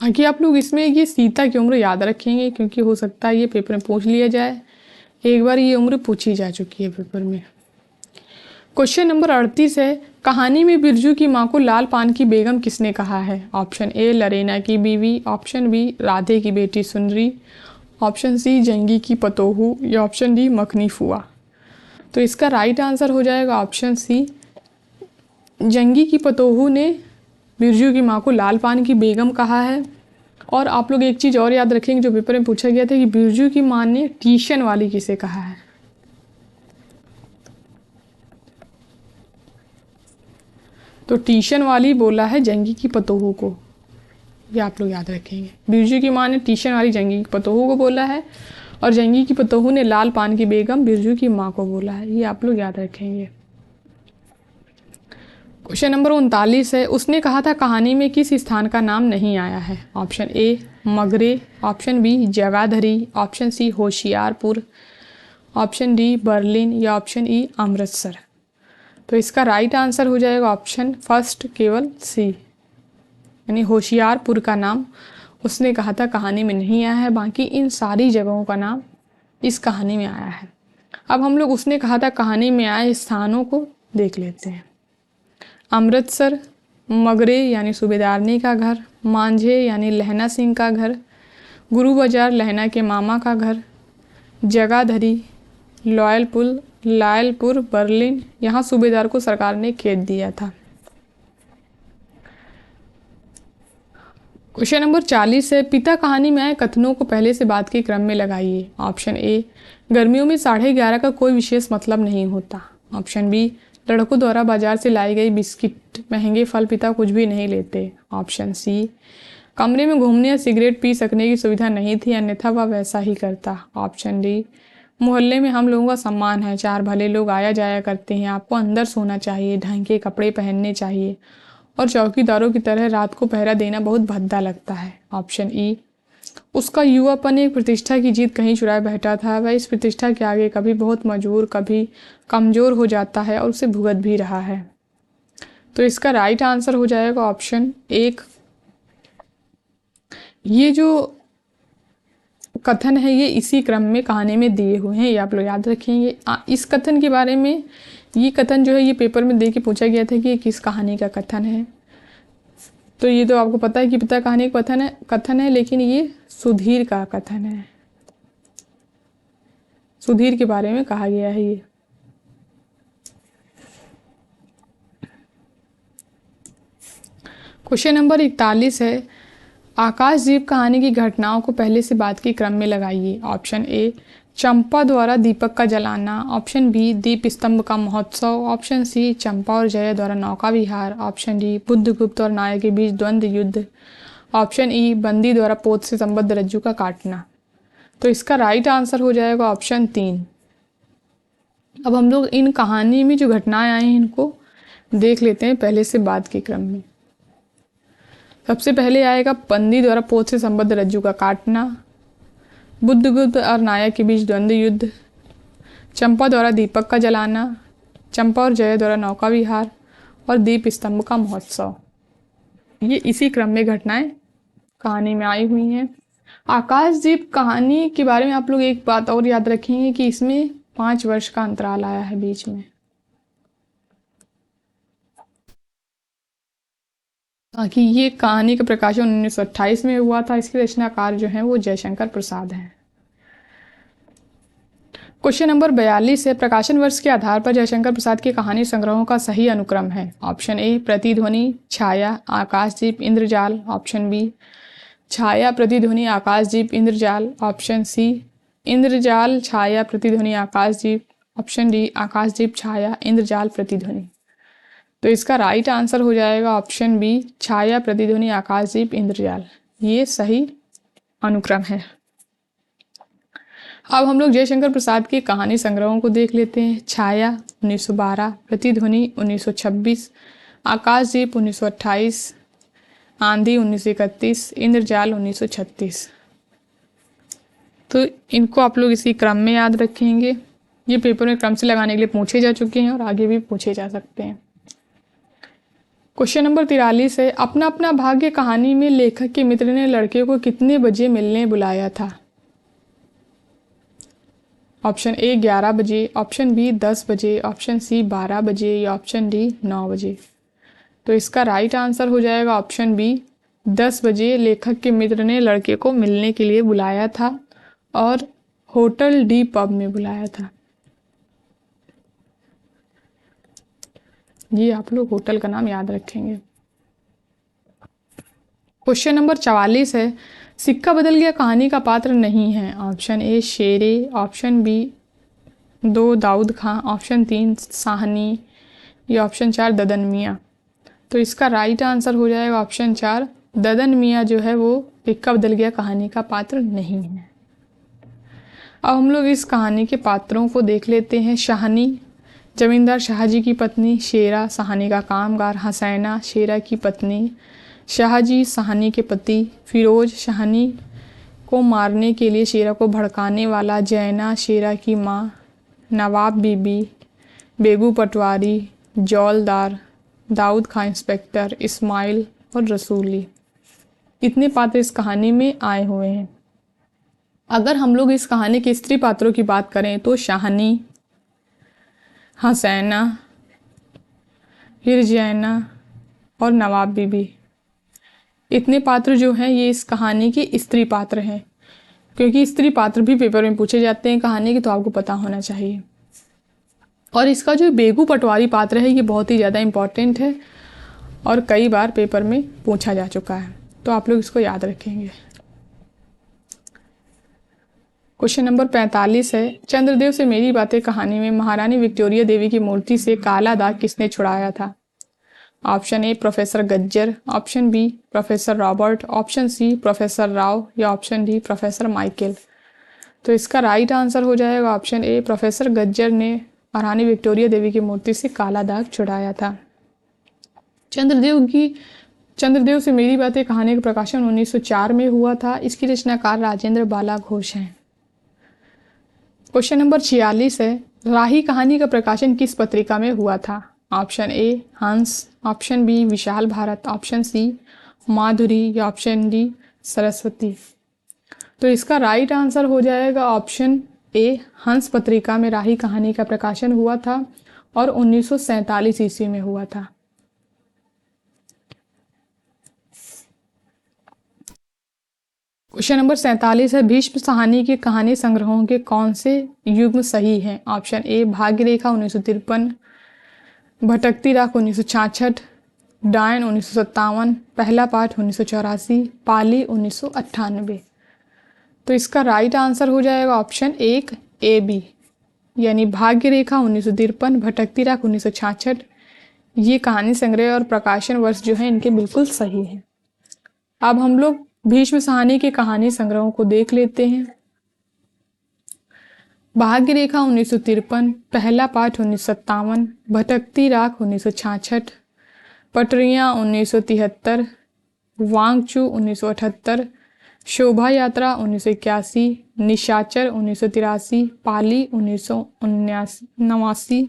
बाकी आप लोग इसमें ये सीता की उम्र याद रखेंगे, क्योंकि हो सकता है ये पेपर में पूछ लिया जाए। एक बार ये उम्र पूछी जा चुकी है पेपर में। क्वेश्चन नंबर 38 है, कहानी में बिरजू की मां को लाल पान की बेगम किसने कहा है। ऑप्शन ए लरेना की बीवी, ऑप्शन बी राधे की बेटी सुंदरी, ऑप्शन सी जंगी की पतोहू या ऑप्शन डी मखनी फुआ। तो इसका राइट आंसर हो जाएगा ऑप्शन सी, जंगी की पतोहू ने बिरजू की मां को लाल पान की बेगम कहा है। और आप लोग एक चीज़ और याद रखेंगे, जो पेपर में पूछा गया था कि बिरजू की मां ने ट्यूशन वाली किसे कहा है। तो ट्यूशन वाली बोला है जंगी की पतोहू को, ये आप लोग याद रखेंगे। बिरजू की मां ने ट्यूशन वाली जंगी की पतोहू को बोला है, और जंगी की पतोहू ने लाल पान की बेगम बिरजू की मां को बोला है। ये आप लोग याद रखेंगे। क्वेश्चन नंबर 39 है, उसने कहा था कहानी में किस स्थान का नाम नहीं आया है। Option A Magre, option B Jagadhri, option C Hoshiarpur, option D Berlin या ऑप्शन ई अमृतसर। तो इसका राइट आंसर हो जाएगा ऑप्शन फर्स्ट केवल सी, यानी होशियारपुर का नाम उसने कहा था कहानी में नहीं आया है। बाकी इन सारी जगहों का नाम इस कहानी में आया है। अब हम लोग उसने कहा था कहानी में आए स्थानों को देख लेते हैं। अमृतसर, मगरे यानी सूबेदारनी का घर, मांझे यानी लहना सिंह का घर, गुरु बाजार लहना के मामा का घर, जगाधरी, लायलपुर बर्लिन, यहाँ सूबेदार को सरकार ने खेत दिया था। क्वेश्चन नंबर 40 है, पिता कहानी में आए कथनों को पहले से बाद के क्रम में लगाइए। ऑप्शन ए, गर्मियों में 11:30 का कोई विशेष मतलब नहीं होता। ऑप्शन बी, लड़कों द्वारा बाजार से लाई गई बिस्किट, महंगे फल पिता कुछ भी नहीं लेते। ऑप्शन सी, कमरे में घूमने या सिगरेट पी सकने की सुविधा नहीं थी, अन्यथा वह वैसा ही करता। ऑप्शन डी, मोहल्ले में हम लोगों का सम्मान है, 4 भले लोग आया जाया करते हैं, आपको अंदर सोना चाहिए, ढंग के कपड़े पहनने चाहिए, और चौकीदारों की तरह रात को पहरा देना बहुत भद्दा लगता है। ऑप्शन ई, उसका युवापन एक प्रतिष्ठा की जीत कहीं चुराए बैठा था, वह इस प्रतिष्ठा के आगे कभी बहुत मजबूर कभी कमज़ोर हो जाता है और उसे भुगत भी रहा है। तो इसका राइट आंसर हो जाएगा ऑप्शन 1। ये जो कथन है ये इसी क्रम में कहानी में दिए हुए हैं, ये आप लोग याद रखेंगे। इस कथन के बारे में, ये कथन जो है ये पेपर में दे के पूछा गया था कि ये किस कहानी का कथन है। तो ये तो आपको पता है कि पिता कहानी का कथन है, लेकिन ये सुधीर का कथन है। सुधीर के बारे में कहा गया है ये। क्वेश्चन नंबर 41 है, आकाशदीप कहानी की घटनाओं को पहले से बाद के क्रम में लगाइए। ऑप्शन ए, चंपा द्वारा दीपक का जलाना, ऑप्शन बी दीप स्तंभ का महोत्सव, ऑप्शन सी चंपा और जया द्वारा नौका विहार, ऑप्शन डी बुद्धगुप्त और नायक के बीच द्वंद्व युद्ध, ऑप्शन ई बंदी द्वारा पोत से संबद्ध रज्जू का काटना। तो इसका राइट आंसर हो जाएगा ऑप्शन 3। अब हम लोग इन कहानी में जो घटनाएं आई हैं इनको देख लेते हैं पहले से बाद के क्रम में। सबसे पहले आएगा बंदी द्वारा पोत से संबद्ध रज्जू का काटना, बुद्धगुप्त और नायक के बीच द्वंद्व युद्ध, चंपा द्वारा दीपक का जलाना, चंपा और जया द्वारा नौका विहार और दीप स्तंभ का महोत्सव। ये इसी क्रम में घटनाएं कहानी में आई हुई हैं। आकाशदीप कहानी के बारे में आप लोग एक बात और याद रखेंगे कि इसमें 5 वर्ष का अंतराल आया है बीच में, ताकि ये कहानी का प्रकाशन 1928 में हुआ था। इसके रचनाकार जो हैं वो जयशंकर प्रसाद हैं। क्वेश्चन नंबर 42 है, प्रकाशन वर्ष के आधार पर जयशंकर प्रसाद के कहानी संग्रहों का सही अनुक्रम है। ऑप्शन ए प्रतिध्वनि, छाया, आकाशदीप, इंद्रजाल, ऑप्शन बी छाया, प्रतिध्वनि, आकाशदीप, इंद्रजाल, ऑप्शन सी इंद्रजाल, छाया, प्रतिध्वनि, आकाशदीप, ऑप्शन डी आकाशदीप, छाया, इंद्रजाल, प्रतिध्वनि। तो इसका राइट आंसर हो जाएगा ऑप्शन बी छाया, प्रतिध्वनि, आकाशदीप, इंद्रजाल। ये सही अनुक्रम है। अब हम लोग जयशंकर प्रसाद के कहानी संग्रहों को देख लेते हैं। छाया 1912, प्रतिध्वनि 1926, आकाशदीप 1928, आंधी 1931, इंद्रजाल 1936। तो इनको आप लोग इसी क्रम में याद रखेंगे। ये पेपर में क्रम से लगाने के लिए पूछे जा चुके हैं और आगे भी पूछे जा सकते हैं। क्वेश्चन नंबर 43 है, अपना अपना भाग्य कहानी में लेखक के मित्र ने लड़के को कितने बजे मिलने बुलाया था। ऑप्शन ए 11 बजे, ऑप्शन बी 10 बजे, ऑप्शन सी 12 बजे या ऑप्शन डी 9 बजे। तो इसका राइट आंसर हो जाएगा ऑप्शन बी 10 बजे लेखक के मित्र ने लड़के को मिलने के लिए बुलाया था और होटल डी पब में बुलाया था। ये आप लोग होटल का नाम याद रखेंगे। क्वेश्चन नंबर 44 है, सिक्का बदल गया कहानी का पात्र नहीं है। ऑप्शन ए शेरे, ऑप्शन बी 2 दाऊद खां, ऑप्शन 3 साहनी या ऑप्शन 4 ददन मियाँ। तो इसका राइट आंसर हो जाएगा ऑप्शन 4 ददन मियाँ जो है वो सिक्का बदल गया कहानी का पात्र नहीं है। अब हम लोग इस कहानी के पात्रों को देख लेते हैं। शाहनी जमींदार शाहजी की पत्नी, शेरा साहनी का कामगार, हसैना शेरा की पत्नी, शाहजी साहनी के पति, फिरोज शाहनी को मारने के लिए शेरा को भड़काने वाला, जैना शेरा की माँ, नवाब बीबी, बेगू पटवारी, जौलदार, दाऊद खां इंस्पेक्टर, इस्माइल और रसूली। इतने पात्र इस कहानी में आए हुए हैं। अगर हम लोग इस कहानी के स्त्री पात्रों की बात करें तो शाहनी, हसैना, हिरजैना और नवाब बीबी, इतने पात्र जो हैं ये इस कहानी के स्त्री पात्र हैं, क्योंकि स्त्री पात्र भी पेपर में पूछे जाते हैं कहानी के, तो आपको पता होना चाहिए। और इसका जो बेगू पटवारी पात्र है ये बहुत ही ज़्यादा इम्पॉर्टेंट है और कई बार पेपर में पूछा जा चुका है, तो आप लोग इसको याद रखेंगे। क्वेश्चन नंबर 45 है, चंद्रदेव से मेरी बातें कहानी में महारानी विक्टोरिया देवी की मूर्ति से काला दाग किसने छुड़ाया था। Option A professor Gajjar, option B professor Robert, option C professor Rao या ऑप्शन डी प्रोफेसर माइकल। तो इसका राइट आंसर हो जाएगा ऑप्शन ए प्रोफेसर गज्जर ने महारानी विक्टोरिया देवी की मूर्ति से काला दाग छुड़ाया था। चंद्रदेव से मेरी बातें कहानी का प्रकाशन 1904 में हुआ था। इसकी रचनाकार राजेंद्र बाला घोष हैं। क्वेश्चन नंबर 46 है, राही कहानी का प्रकाशन किस पत्रिका में हुआ था। ऑप्शन ए हंस, ऑप्शन बी विशाल भारत, ऑप्शन सी माधुरी या ऑप्शन डी सरस्वती। तो इसका राइट आंसर हो जाएगा ऑप्शन ए हंस पत्रिका में राही कहानी का प्रकाशन हुआ था और 1947 ईस्वी में हुआ था। क्वेश्चन नंबर 47 है, भीष्म साहनी के कहानी संग्रहों के कौन से युग्म सही हैं। ऑप्शन ए भाग्य रेखा 1953, भटकती राख 1966, डायन 1957, पहला पाठ 1984, पाली 1998। तो इसका राइट आंसर हो जाएगा ऑप्शन 1 ए बी, यानी भाग्य रेखा 1953, भटकती राख 1966, ये कहानी संग्रह और प्रकाशन वर्ष जो है इनके बिल्कुल सही है। अब हम लोग भीष्म साहनी के कहानी संग्रहों को देख लेते हैं। भाग्य रेखा 1953, पहला पाठ 1957, भटकती राख 1966, पटरियाँ 1973, वांगचू 1978, शोभा यात्रा 1981, निशाचर 1983, पाली 1989,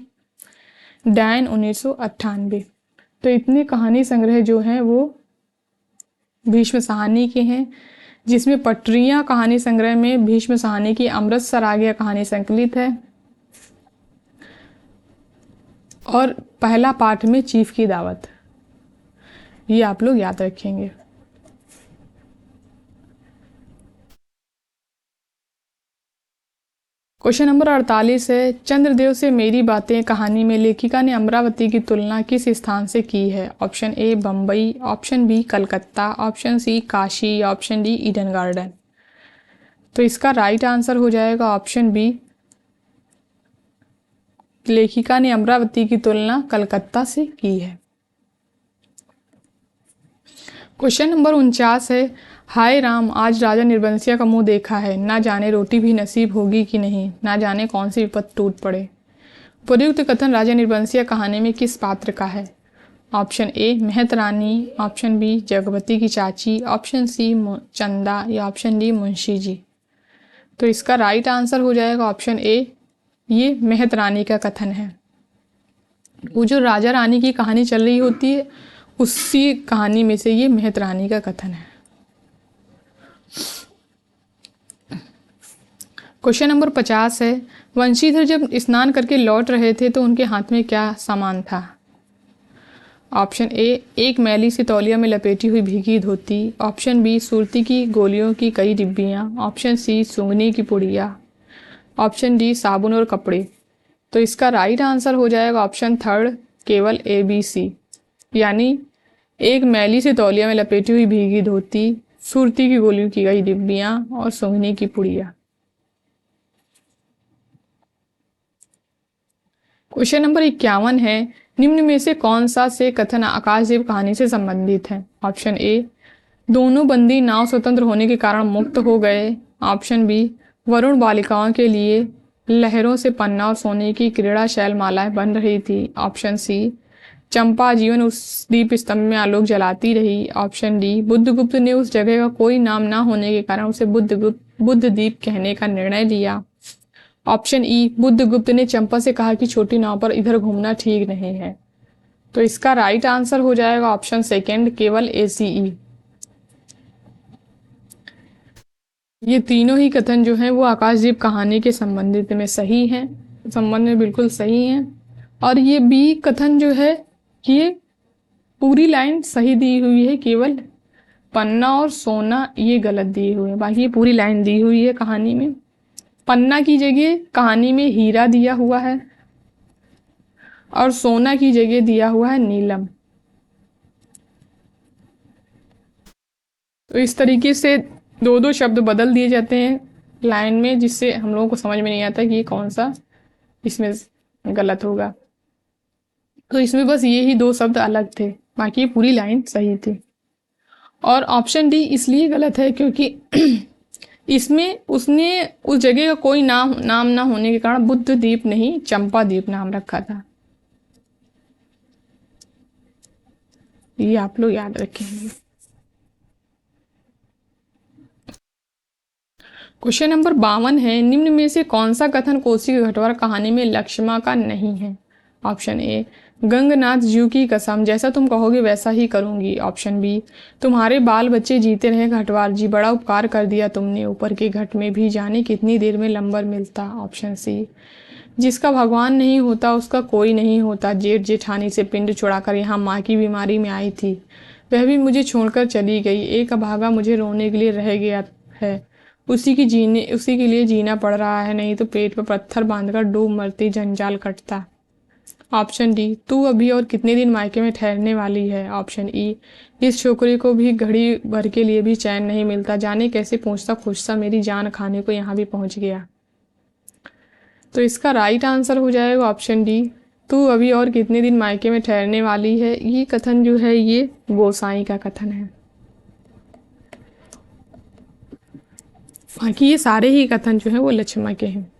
डैन 1998। तो इतने कहानी संग्रह जो हैं वो भीष्म साहनी के हैं, जिसमें पटरियाँ कहानी संग्रह में भीष्म साहनी की अमृतसर आ गया कहानी संकलित है, और पहला पाठ में चीफ की दावत। ये आप लोग याद रखेंगे। क्वेश्चन नंबर 48 है, चंद्रदेव से मेरी बातें कहानी में लेखिका ने अमरावती की तुलना किस स्थान से की है? Option A Bombay, option B Calcutta, option C Kashi, option D Eden Garden. तो इसका राइट आंसर हो जाएगा ऑप्शन बी, लेखिका ने अमरावती की तुलना कलकत्ता से की है। क्वेश्चन नंबर 49 है, हाय राम, आज राजा निर्बंसिया का मुंह देखा है, ना जाने रोटी भी नसीब होगी कि नहीं, ना जाने कौन सी विपत टूट पड़े। उपयुक्त कथन राजा निर्बंसिया कहानी में किस पात्र का है? ऑप्शन ए महत रानी, ऑप्शन बी जगवती की चाची, ऑप्शन सी चंदा, या ऑप्शन डी मुंशी जी। तो इसका राइट आंसर हो जाएगा ऑप्शन ए, ये महत रानी का कथन है। वो जो राजा रानी की कहानी चल रही होती है उसी कहानी में से ये महत रानी का कथन है। क्वेश्चन नंबर 50 है, वंशीधर जब स्नान करके लौट रहे थे तो उनके हाथ में क्या सामान था? ऑप्शन ए एक मैली सी तौलिया में लपेटी हुई भीगी धोती, ऑप्शन बी सुरती की गोलियों की कई डिब्बियाँ, ऑप्शन सी सूंघनी की पुड़िया, ऑप्शन डी साबुन और कपड़े। तो इसका राइट आंसर हो जाएगा ऑप्शन थर्ड, केवल ए बी सी, यानी एक मैली से तौलिया में लपेटी हुई भीगी धोती, सुरती की गोलियों की कई डिब्बियाँ और सूंघनी की पुड़िया। क्वेश्चन नंबर 51 है, निम्न में से कौन सा से कथन आकाशदेव कहानी से संबंधित है? ऑप्शन ए दोनों बंदी नाव स्वतंत्र होने के कारण मुक्त हो गए, ऑप्शन बी वरुण बालिकाओं के लिए लहरों से पन्ना और सोने की क्रीड़ा शैलमालाएं बन रही थी, ऑप्शन सी चंपा जीवन उस दीप स्तंभ में आलोक जलाती रही, ऑप्शन डी बुद्धगुप्त ने उस जगह का कोई नाम ना होने के कारण उसे बुद्ध दीप कहने का निर्णय लिया, ऑप्शन ई बुद्धगुप्त ने चंपा से कहा कि छोटी नाव पर इधर घूमना ठीक नहीं है। तो इसका राइट आंसर हो जाएगा ऑप्शन सेकेंड, केवल ACE। ये तीनों ही कथन जो हैं वो आकाशदीप कहानी के संबंधित में सही हैं, संबंध में बिल्कुल सही हैं। और ये बी कथन जो है ये पूरी लाइन सही दी हुई है, केवल पन्ना और सोना ये गलत दिए हुए हैं, बाकी ये पूरी लाइन दी हुई है कहानी में। पन्ना की जगह कहानी में हीरा दिया हुआ है और सोना की जगह दिया हुआ है नीलम। तो इस तरीके से दो दो शब्द बदल दिए जाते हैं लाइन में, जिससे हम लोगों को समझ में नहीं आता कि ये कौन सा इसमें गलत होगा। तो इसमें बस ये ही दो शब्द अलग थे, बाकी ये पूरी लाइन सही थी। और ऑप्शन डी इसलिए गलत है क्योंकि इसमें उसने उस जगह का कोई नाम ना होने के कारण बुद्ध द्वीप नहीं चंपा द्वीप नाम रखा था। ये आप लोग याद रखेंगे। क्वेश्चन नंबर 52 है, निम्न में से कौन सा कथन कोसी के घटवार कहानी में लक्ष्मण का नहीं है? ऑप्शन ए गंगनाथ जीव की कसम, जैसा तुम कहोगे वैसा ही करूंगी, ऑप्शन बी तुम्हारे बाल बच्चे जीते रहे घटवार जी, बड़ा उपकार कर दिया तुमने, ऊपर के घट में भी जाने कितनी देर में लंबर मिलता, ऑप्शन सी जिसका भगवान नहीं होता उसका कोई नहीं होता, जेठ जेठानी से पिंड छुड़ाकर यहाँ माँ की बीमारी में आई थी, वह भी मुझे छोड़कर चली गई, एक अभागा मुझे रोने के लिए रह गया है, उसी के लिए जीना पड़ रहा है, नहीं तो पेट पर पत्थर बांधकर डूब मरती, जंजाल कटता। ऑप्शन डी तू अभी और कितने दिन मायके में ठहरने वाली है, ऑप्शन ई इस छोकरी को भी घड़ी भर के लिए भी चैन नहीं मिलता, जाने कैसे पहुँचता खोजता मेरी जान खाने को यहाँ भी पहुँच गया। तो इसका राइट आंसर हो जाएगा ऑप्शन डी, तू अभी और कितने दिन मायके में ठहरने वाली है। ये कथन जो है ये गोसाई का कथन है। बाकी ये सारे ही कथन जो है वो लक्ष्मण के हैं।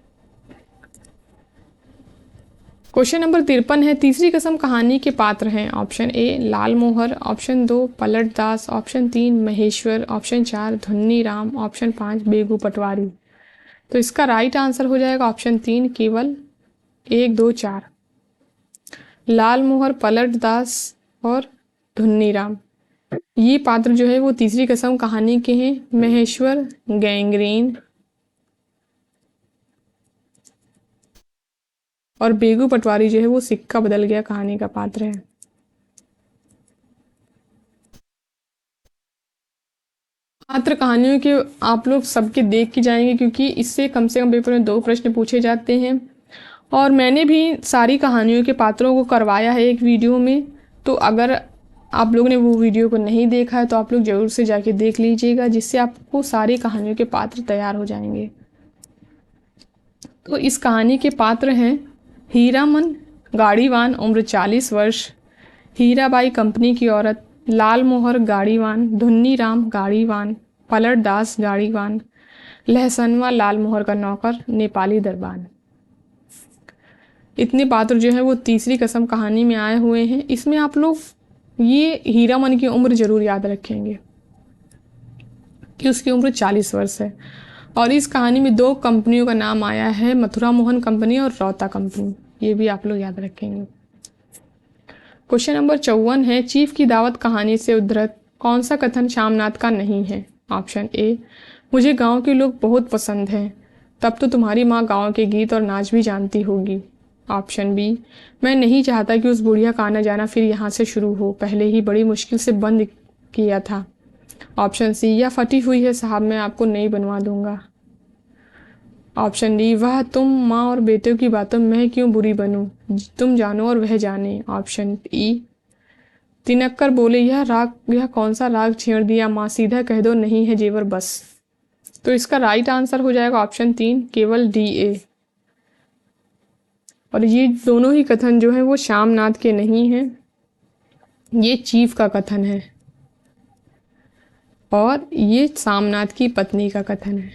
क्वेश्चन नंबर 53 है, तीसरी कसम कहानी के पात्र हैं। ऑप्शन ए लाल Mohar, option 2 Palat Das, option 3 Maheshwar, option 4 Dhunni Ram, option 5 Begu Patwari. तो इसका राइट आंसर हो जाएगा ऑप्शन 3 केवल 1, 2, 4। लाल मोहर, पलट दास और धुन्नी राम ये पात्र जो है वो तीसरी कसम कहानी के हैं। महेश्वर गैंग्रीन और बेगू पटवारी जो है वो सिक्का बदल गया कहानी का पात्र है। पात्र कहानियों के आप लोग सबके देख के जाएंगे, क्योंकि इससे कम से कम पेपर में 2 प्रश्न पूछे जाते हैं। और मैंने भी सारी कहानियों के पात्रों को करवाया है एक वीडियो में, तो अगर आप लोगों ने वो वीडियो को नहीं देखा है तो आप लोग ज़रूर से जाके देख लीजिएगा, जिससे आपको सारी कहानियों के पात्र तैयार हो जाएंगे। तो इस कहानी के पात्र हैं हीरामन गाड़ीवान, उम्र 40 वर्ष, हीराबाई कंपनी की औरत, लाल मोहर गाड़ीवान, धुन्नी राम गाड़ीवान, पलट दास गाड़ीवान, लहसनवा लाल मोहर का नौकर, नेपाली दरबान। इतने पात्र जो है वो तीसरी कसम कहानी में आए हुए हैं। इसमें आप लोग ये हीरामन की उम्र जरूर याद रखेंगे कि उसकी उम्र 40 वर्ष है। और इस कहानी में 2 कंपनियों का नाम आया है, मथुरा मोहन कंपनी और रौता कंपनी, ये भी आप लोग याद रखेंगे। क्वेश्चन नंबर 54 है, चीफ की दावत कहानी से उद्धृत कौन सा कथन शामनाथ का नहीं है। ऑप्शन ए मुझे गांव के लोग बहुत पसंद हैं, तब तो तुम्हारी माँ गांव के गीत और नाच भी जानती होगी। ऑप्शन बी मैं नहीं चाहता कि उस बुढ़िया का आना जाना फिर यहाँ से शुरू हो, पहले ही बड़ी मुश्किल से बंद किया था। ऑप्शन सी या फटी हुई है साहब, मैं आपको नई बनवा दूंगा। ऑप्शन डी वह तुम माँ और बेटे की बातों में मैं क्यों बुरी बनूं, तुम जानो और वह जाने। ऑप्शन ई तिनक्कर बोले यह कौन सा राग छेड़ दिया माँ, सीधा कह दो नहीं है जेवर बस। तो इसका राइट आंसर हो जाएगा ऑप्शन 3 केवल डी ए। और ये दोनों ही कथन जो है वो शामनाथ के नहीं हैं, ये चीफ का कथन है और ये शामनाथ की पत्नी का कथन है।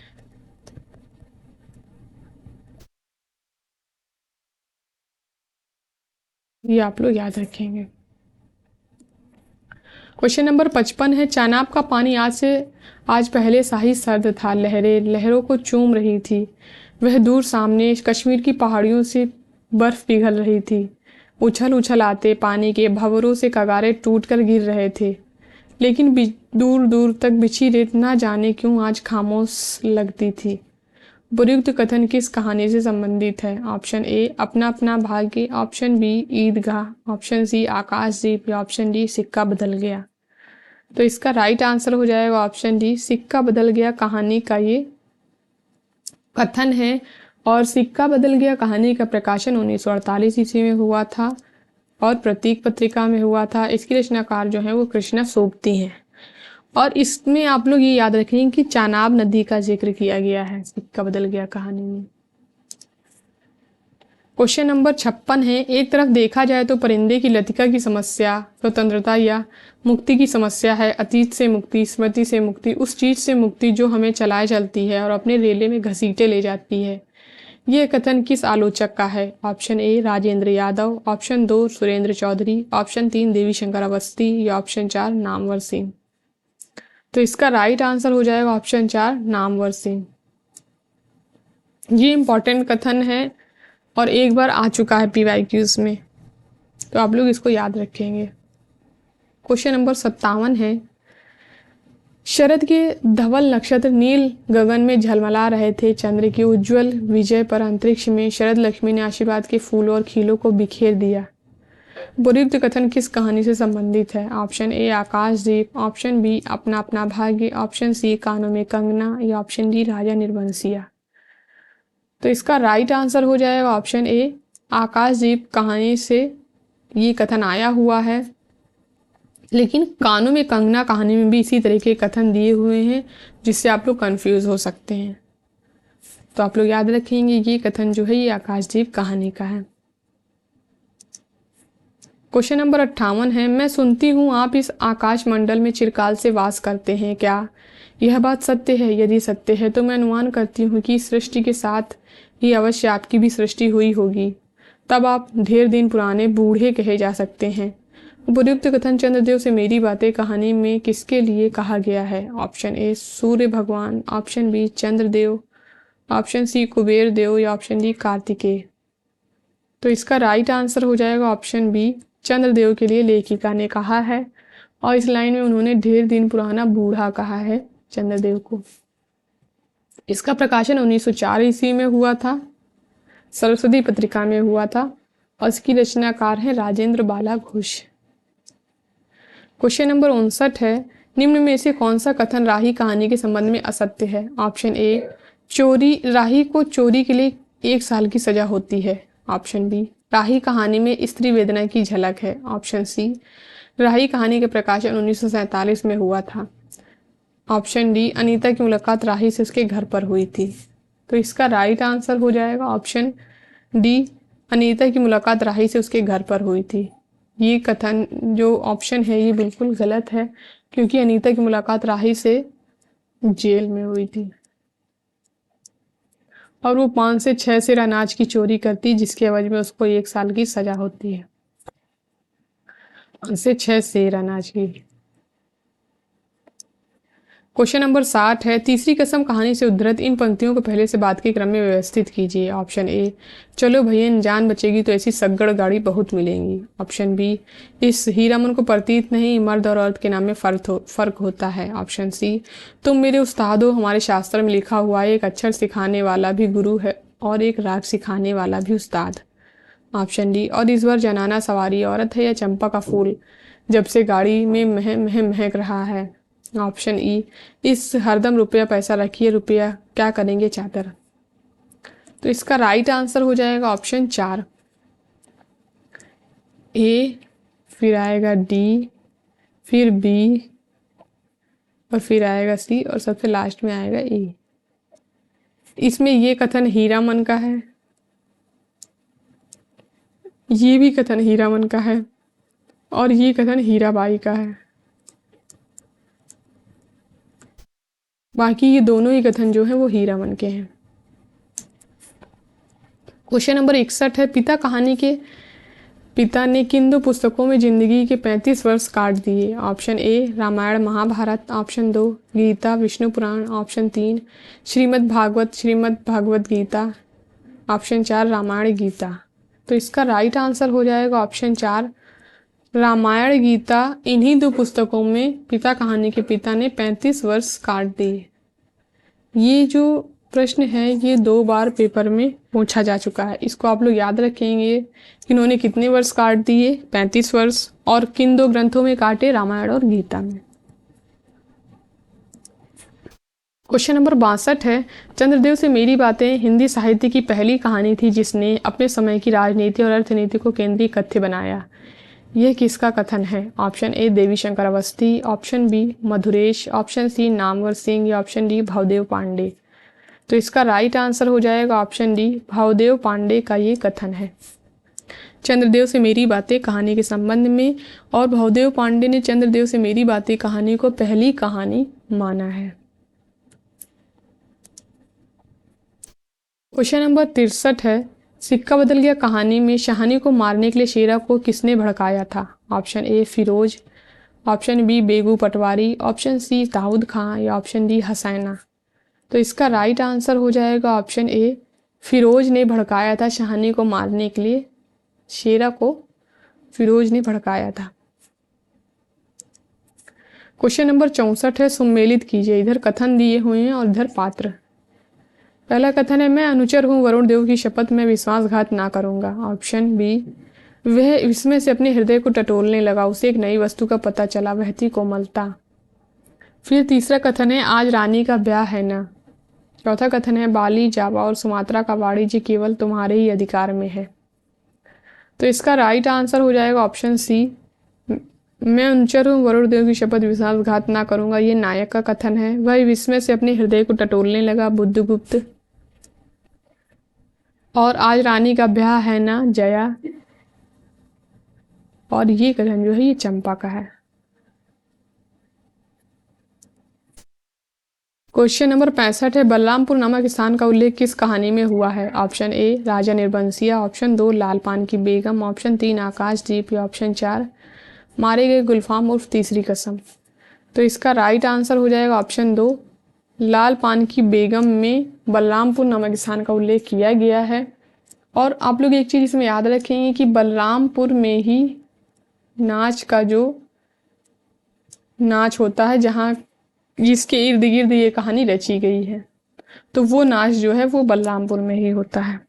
ये आप लोग याद रखेंगे। क्वेश्चन नंबर 55 है, चानाब का पानी आज पहले सा ही सर्द था, लहरें लहरों को चूम रही थी, वह दूर सामने कश्मीर की पहाड़ियों से बर्फ पिघल रही थी, उछल उछल आते पानी के भंवरों से कगारे टूटकर गिर रहे थे, लेकिन दूर दूर तक बिछी रेत ना जाने क्यों आज खामोश लगती थी। उपयुक्त कथन किस कहानी से संबंधित है। ऑप्शन ए अपना अपना भाग्य, ऑप्शन बी ईदगाह, ऑप्शन सी आकाशदीप या ऑप्शन डी सिक्का बदल गया। तो इसका राइट आंसर हो जाएगा ऑप्शन डी सिक्का बदल गया कहानी का ये कथन है। और सिक्का बदल गया कहानी का प्रकाशन 1948 ईस्वी में हुआ था और प्रतीक पत्रिका में हुआ था। इसकी रचनाकार जो है वो कृष्णा सोबती हैं। और इसमें आप लोग ये याद रखेंगे कि चानाब नदी का जिक्र किया गया है सिक्का बदल गया कहानी में। क्वेश्चन नंबर 56 है, एक तरफ देखा जाए तो परिंदे की लतिका की समस्या स्वतंत्रता या मुक्ति की समस्या है, अतीत से मुक्ति, स्मृति से मुक्ति, उस चीज से मुक्ति जो हमें चलाए चलती है और अपने रेले में घसीटे ले जाती है। यह कथन किस आलोचक का है। Option A Rajendra Yadav, option 2 Surendra Chaudhary, option 3 Devi Shankar Awasthi या ऑप्शन 4 नामवर सिंह। तो इसका राइट आंसर हो जाएगा ऑप्शन 4 नामवर सिंह। ये इंपॉर्टेंट कथन है और एक बार आ चुका है PYQs में, तो आप लोग इसको याद रखेंगे। क्वेश्चन नंबर 57 है, शरद के धवल नक्षत्र नील गगन में झलमला रहे थे, चंद्र की उज्जवल विजय पर अंतरिक्ष में शरद लक्ष्मी ने आशीर्वाद के फूलों और खीलों को बिखेर दिया। उपयुक्त कथन किस कहानी से संबंधित है। Option A Akashdeep, option B Apna Apna भाग्य, ऑप्शन सी कानों में कंगना या ऑप्शन डी राजा निर्वंशिया। तो इसका राइट आंसर हो जाएगा ऑप्शन ए आकाशदीप कहानी से ये कथन आया हुआ है, लेकिन कानों में कंगना कहानी में भी इसी तरह के कथन दिए हुए हैं जिससे आप लोग कंफ्यूज हो सकते हैं। तो आप लोग याद रखेंगे ये कथन जो है ये आकाशदीप कहानी का है। क्वेश्चन नंबर 58 है, मैं सुनती हूँ आप इस आकाश मंडल में चिरकाल से वास करते हैं, क्या यह बात सत्य है? यदि सत्य है तो मैं अनुमान करती हूँ कि इस सृष्टि के साथ ही अवश्य आपकी भी सृष्टि हुई होगी, तब आप ढेर दिन पुराने बूढ़े कहे जा सकते हैं। उपयुक्त कथन चंद्रदेव से मेरी बातें कहानी में किसके लिए कहा गया है? ऑप्शन ए सूर्य भगवान, option B Chandradev, option C Kuber Dev या ऑप्शन डी कार्तिकेय। तो इसका राइट आंसर हो जाएगा ऑप्शन बी, चंद्रदेव के लिए लेखिका ने कहा है और इस लाइन में उन्होंने ढेर दिन पुराना बूढ़ा कहा है चंद्रदेव को। इसका प्रकाशन 1904 ईस्वी में हुआ था, सरस्वती पत्रिका में हुआ था और इसकी रचनाकार हैं राजेंद्र बाला घोष। क्वेश्चन नंबर 59 है, निम्न में से कौन सा कथन राही कहानी के संबंध में असत्य है? ऑप्शन ए चोरी, राही को चोरी के लिए 1 साल की सजा होती है। ऑप्शन बी राही कहानी में स्त्री वेदना की झलक है। ऑप्शन सी राही कहानी के प्रकाशन 1947 में हुआ था। ऑप्शन डी अनीता की मुलाकात राही से उसके घर पर हुई थी। तो इसका राइट आंसर हो जाएगा ऑप्शन डी, अनीता की मुलाकात राही से उसके घर पर हुई थी। ये कथन जो ऑप्शन है ये बिल्कुल गलत है, क्योंकि अनीता की मुलाकात राही से जेल में हुई थी और वो 5 से 6 सेर अनाज की चोरी करती, जिसके एवज में उसको 1 साल की सजा होती है। 5 से 6 सेर अनाज की। क्वेश्चन नंबर 60 है, तीसरी कसम कहानी से उद्धृत इन पंक्तियों को पहले से बाद के क्रम में व्यवस्थित कीजिए। ऑप्शन ए चलो भैया जान बचेगी तो ऐसी सगड़ गाड़ी बहुत मिलेंगी। ऑप्शन बी इस हीरामन को प्रतीत नहीं मर्द और औरत के नाम में फर्क होता है। ऑप्शन सी तुम मेरे उस्ताद हो, हमारे शास्त्र में लिखा हुआ है एक अक्षर सिखाने वाला भी गुरु है और एक राग सिखाने वाला भी उस्ताद। ऑप्शन डी और इस बार जनाना सवारी औरत है या चंपा का फूल जब से गाड़ी में महक रहा है। ऑप्शन ई इस हरदम रुपया पैसा रखिए, रुपया क्या करेंगे चादर। तो इसका राइट आंसर हो जाएगा ऑप्शन 4 ए, फिर आएगा डी, फिर बी और फिर आएगा सी और सबसे लास्ट में आएगा ई। इसमें ये कथन हीरामन का है, ये भी कथन हीरामन का है और ये कथन हीराबाई का है। बाकी ये दोनों ही कथन जो है वो हीरामन के हैं। क्वेश्चन नंबर 61 है, पिता ने किन 2 पुस्तकों में जिंदगी के 35 वर्ष काट दिए? Option A Ramayan Mahabharat, option 2 Gita Vishnu Puran, option 3 Shrimad Bhagwat Gita, option 4 Ramayan Gita. तो इसका राइट आंसर हो जाएगा ऑप्शन 4 रामायण गीता। इन्हीं 2 पुस्तकों में कहानी के पिता ने 35 वर्ष काट दिए। ये जो प्रश्न है ये 2 बार पेपर में पूछा जा चुका है, इसको आप लोग याद रखेंगे कि इन्होंने कितने वर्ष काट दिए, 35 वर्ष, और किन 2 ग्रंथों में काटे, रामायण और गीता में। क्वेश्चन नंबर 62 है, चंद्रदेव से मेरी बातें हिंदी साहित्य की पहली कहानी थी जिसने अपने समय की राजनीति और अर्थनीति को केंद्रीय कथ्य बनाया। यह किसका कथन है? Option A Devi Shankar Awasthi, option B Madhuresh, option C Namvar Singh या ऑप्शन डी भावदेव पांडे। तो इसका राइट आंसर हो जाएगा ऑप्शन डी भावदेव पांडे का ये कथन है चंद्रदेव से मेरी बातें कहानी के संबंध में, और भावदेव पांडे ने चंद्रदेव से मेरी बातें कहानी को पहली कहानी माना है। क्वेश्चन नंबर 63 है, सिक्का बदल गया कहानी में शहानी को मारने के लिए शेरा को किसने भड़काया था? Option A Firoz, option B Begu Patwari, option C Daud Khan या ऑप्शन डी हसैना। तो इसका राइट आंसर हो जाएगा ऑप्शन ए फिरोज ने भड़काया था शहानी को मारने के लिए, शेरा को फिरोज ने भड़काया था। क्वेश्चन नंबर 64 है, सम्मिलित कीजिए। इधर कथन दिए हुए हैं और इधर पात्र। पहला कथन है, मैं अनुचर हूँ वरुण देव की शपथ में विश्वासघात ना करूंगा। ऑप्शन बी वह इसमें से अपने हृदय को टटोलने लगा, उसे एक नई वस्तु का पता चला, वह थी कोमलता। फिर तीसरा कथन है, आज रानी का ब्याह है ना। चौथा कथन है, बाली जावा और सुमात्रा का वाणिज्य केवल तुम्हारे ही अधिकार में है। तो इसका राइट आंसर हो जाएगा ऑप्शन सी, मैं अनुचर हूँ वरुण देव की शपथ विश्वासघात ना करूंगा। ये नायक का कथन है, वह विस्मय से अपने हृदय को टटोलने लगा, बुद्धगुप्त और आज रानी का ब्याह है ना जया। और ये कथन जो है ये चंपा का है। क्वेश्चन नंबर 65 है, बलरामपुर नामक स्थान का उल्लेख किस कहानी में हुआ है? Option A Raja Nirbansiya, option 2 लालपान की बेगम, ऑप्शन 3 आकाशदीप, या ऑप्शन 4 मारे गए गुलफाम उर्फ तीसरी कसम। तो इसका राइट आंसर हो जाएगा ऑप्शन 2 लाल पान की बेगम में बलरामपुर नामक स्थान का उल्लेख किया गया है। और आप लोग एक चीज़ इसमें याद रखेंगे कि बलरामपुर में ही नाच का जो नाच होता है, जहाँ जिसके इर्द गिर्द ये कहानी रची गई है, तो वो नाच जो है वो बलरामपुर में ही होता है।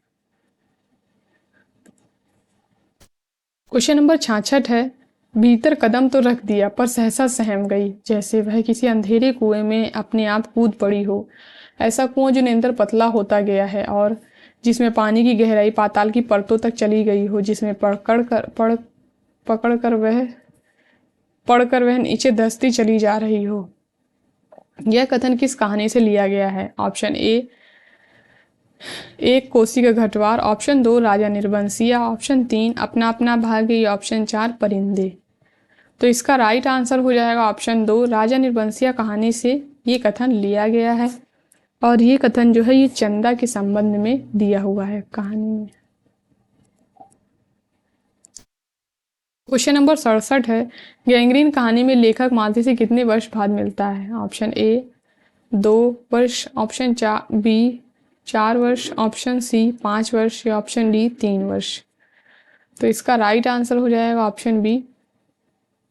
क्वेश्चन नंबर 66 है, भीतर कदम तो रख दिया पर सहसा सहम गई, जैसे वह किसी अंधेरे कुएं में अपने आप कूद पड़ी हो। ऐसा कुआं जो निरंतर पतला होता गया है और जिसमें पानी की गहराई पाताल की परतों तक चली गई हो, जिसमें पढ़कर वह नीचे धंसती चली जा रही हो। यह कथन किस कहानी से लिया गया है? ऑप्शन ए एक कोसी का घटवार, ऑप्शन 2 राजा निर्बंसिया, ऑप्शन 3 अपना अपना भाग्य, या ऑप्शन 4 परिंदे। तो इसका राइट आंसर हो जाएगा ऑप्शन 2 राजा निर्बंसिया कहानी से ये कथन लिया गया है। और ये कथन जो है ये चंदा के संबंध में दिया हुआ है कहानी में। क्वेश्चन नंबर 67 है, गैंग्रीन कहानी में लेखक मालती से कितने वर्ष बाद मिलता है? ऑप्शन ए 2 वर्ष, ऑप्शन बी 4 वर्ष, ऑप्शन सी 5 वर्ष, या ऑप्शन डी 3 वर्ष। तो इसका राइट आंसर हो जाएगा ऑप्शन बी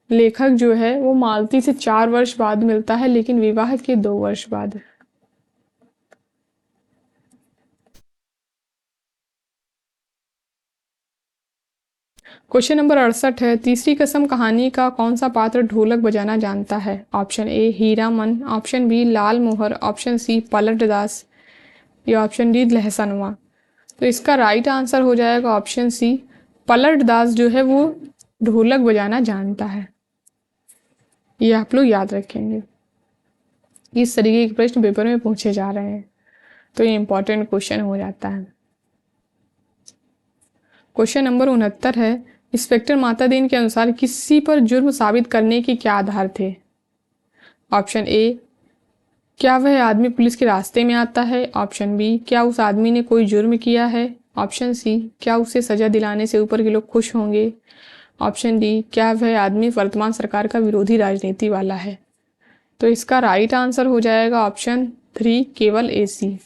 लेखक जो है वो मालती से 4 वर्ष बाद मिलता है, लेकिन विवाह के 2 वर्ष बाद। क्वेश्चन नंबर 68 है, तीसरी कसम कहानी का कौन सा पात्र ढोलक बजाना जानता है? Option A Hiraman, option B Lal Mohar, option सी पलट दास, या ऑप्शन डी लहसनवा। तो इसका राइट आंसर हो जाएगा ऑप्शन सी पलट दास जो है वो ढोलक बजाना जानता है। ये आप लोग याद रखेंगे, इस तरीके के प्रश्न पेपर में पूछे जा रहे हैं, तो ये इंपॉर्टेंट क्वेश्चन हो जाता है। क्वेश्चन नंबर 69 है, इंस्पेक्टर मातादीन के अनुसार किसी पर जुर्म साबित करने के क्या आधार थे? ऑप्शन ए क्या वह आदमी पुलिस के रास्ते में आता है, ऑप्शन बी क्या उस आदमी ने कोई जुर्म किया है, ऑप्शन सी क्या उसे सजा दिलाने से ऊपर के लोग खुश होंगे, ऑप्शन डी क्या वह आदमी वर्तमान सरकार का विरोधी राजनीति वाला है। तो इसका राइट आंसर हो जाएगा ऑप्शन 3 केवल ए सी।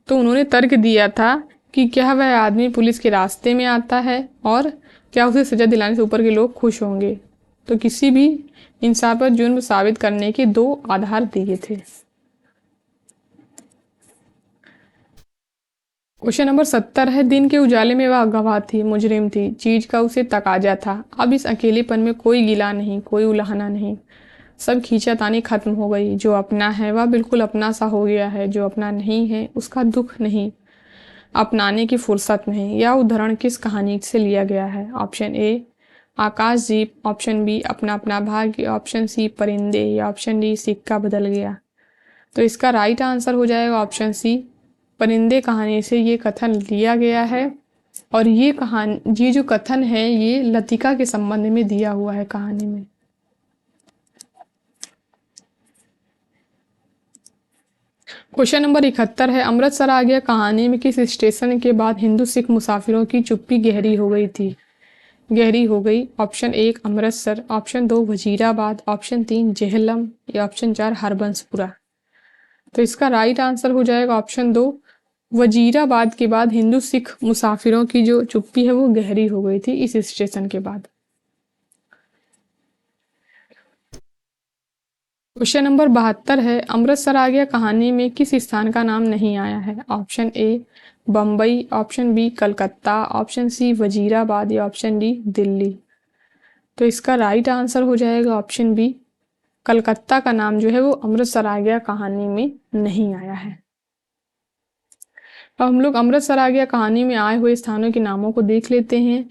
तो उन्होंने तर्क दिया था कि क्या वह आदमी पुलिस के रास्ते में आता है और क्या उसे सजा दिलाने से ऊपर के लोग खुश होंगे। तो किसी भी इंसान पर जुर्म साबित करने के 2 आधार दिए थे। क्वेश्चन नंबर 70 है, दिन के उजाले में वह गवाह थी, मुजरिम थी, चीज का उसे तकाजा था। अब इस अकेलेपन में कोई गिला नहीं, कोई उलाहना नहीं, सब खींचातानी खत्म हो गई। जो अपना है वह बिल्कुल अपना सा हो गया है, जो अपना नहीं है उसका दुख नहीं, अपनाने की फुर्सत नहीं। यह उदाहरण किस कहानी से लिया गया है? Option A Akashdeep, option B Apna Apna भाग्य, ऑप्शन सी परिंदे, या ऑप्शन डी सिक्का बदल गया। तो इसका राइट आंसर हो जाएगा ऑप्शन सी परिंदे कहानी से ये कथन लिया गया है। और ये जो कथन है ये लतिका के संबंध में दिया हुआ है कहानी में। क्वेश्चन नंबर 71 है, अमृतसर आ गया कहानी में किस स्टेशन के बाद हिंदू सिख मुसाफिरों की चुप्पी गहरी हो गई? Option 1 Amritsar, option 2 Wazirabad, option 3 Jhelum, या ऑप्शन 4 हरबंसपुरा। तो इसका राइट आंसर हो जाएगा ऑप्शन 2 वजीराबाद के बाद हिंदू सिख मुसाफिरों की जो चुप्पी है वो गहरी हो गई थी इस स्टेशन के बाद। क्वेश्चन नंबर 72 है, अमृतसर आ गया कहानी में किस स्थान का नाम नहीं आया है? Option A Bombay, option B Calcutta, option C Wazirabad, या ऑप्शन डी दिल्ली। तो इसका राइट आंसर हो जाएगा ऑप्शन बी कलकत्ता का नाम जो है वो अमृतसर आ गया कहानी में नहीं आया है। अब हम लोग अमृतसर आ गया कहानी में आए हुए स्थानों के नामों को देख लेते हैं।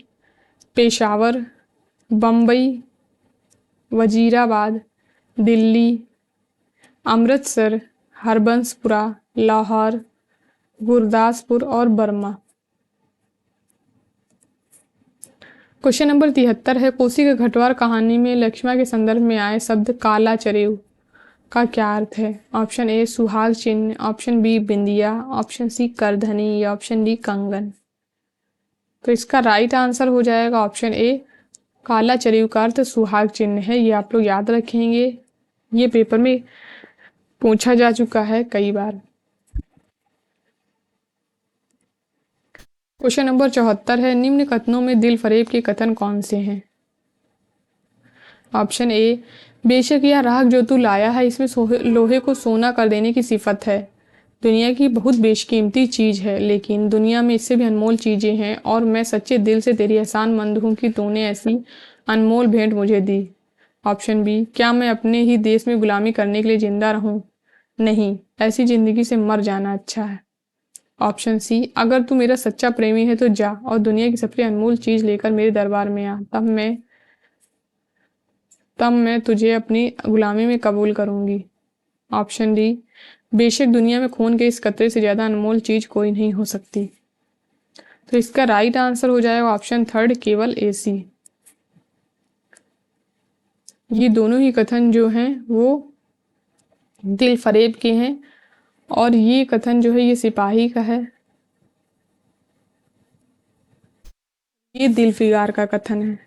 पेशावर, बम्बई, वजीराबाद, दिल्ली, अमृतसर, हरबंसपुरा, लाहौर, गुरदासपुर और बर्मा। क्वेश्चन नंबर 73 है, कोसी के घटवार कहानी में लक्ष्मण के संदर्भ में आए शब्द काला चरेव का क्या अर्थ है? ऑप्शन ए सुहाग चिन्ह, ऑप्शन बी बिंदिया, ऑप्शन सी करधनी या ऑप्शन डी कंगन। तो इसका राइट आंसर हो जाएगा ऑप्शन ए काला चरेव का अर्थ सुहाग चिन्ह है। ये आप लोग याद रखेंगे, ये पेपर में पूछा जा चुका है कई बार। क्वेश्चन नंबर 74 है, निम्न कथनों में दिल फरेब के कथन कौन से हैं? ऑप्शन ए बेशक यह राख जो तू लाया है इसमें लोहे को सोना कर देने की सिफत है। दुनिया की बहुत बेशकीमती चीज़ है, लेकिन दुनिया में इससे भी अनमोल चीज़ें हैं और मैं सच्चे दिल से तेरी एहसानमंद हूँ कि तूने ऐसी अनमोल भेंट मुझे दी। ऑप्शन बी क्या मैं अपने ही देश में गुलामी करने के लिए जिंदा रहूं? नहीं, ऐसी जिंदगी से मर जाना अच्छा है। ऑप्शन सी अगर तू मेरा सच्चा प्रेमी है तो जा और दुनिया की सबसे अनमोल चीज़ लेकर मेरे दरबार में आ, तब मैं तुझे अपनी गुलामी में कबूल करूंगी। ऑप्शन डी बेशक दुनिया में खून के इस कतरे से ज़्यादा अनमोल चीज़ कोई नहीं हो सकती। तो इसका राइट आंसर हो जाएगा ऑप्शन थर्ड केवल एसी। ये दोनों ही कथन जो हैं वो दिल फरेब के हैं और ये कथन जो है ये सिपाही का है, ये दिल फिगार का कथन है।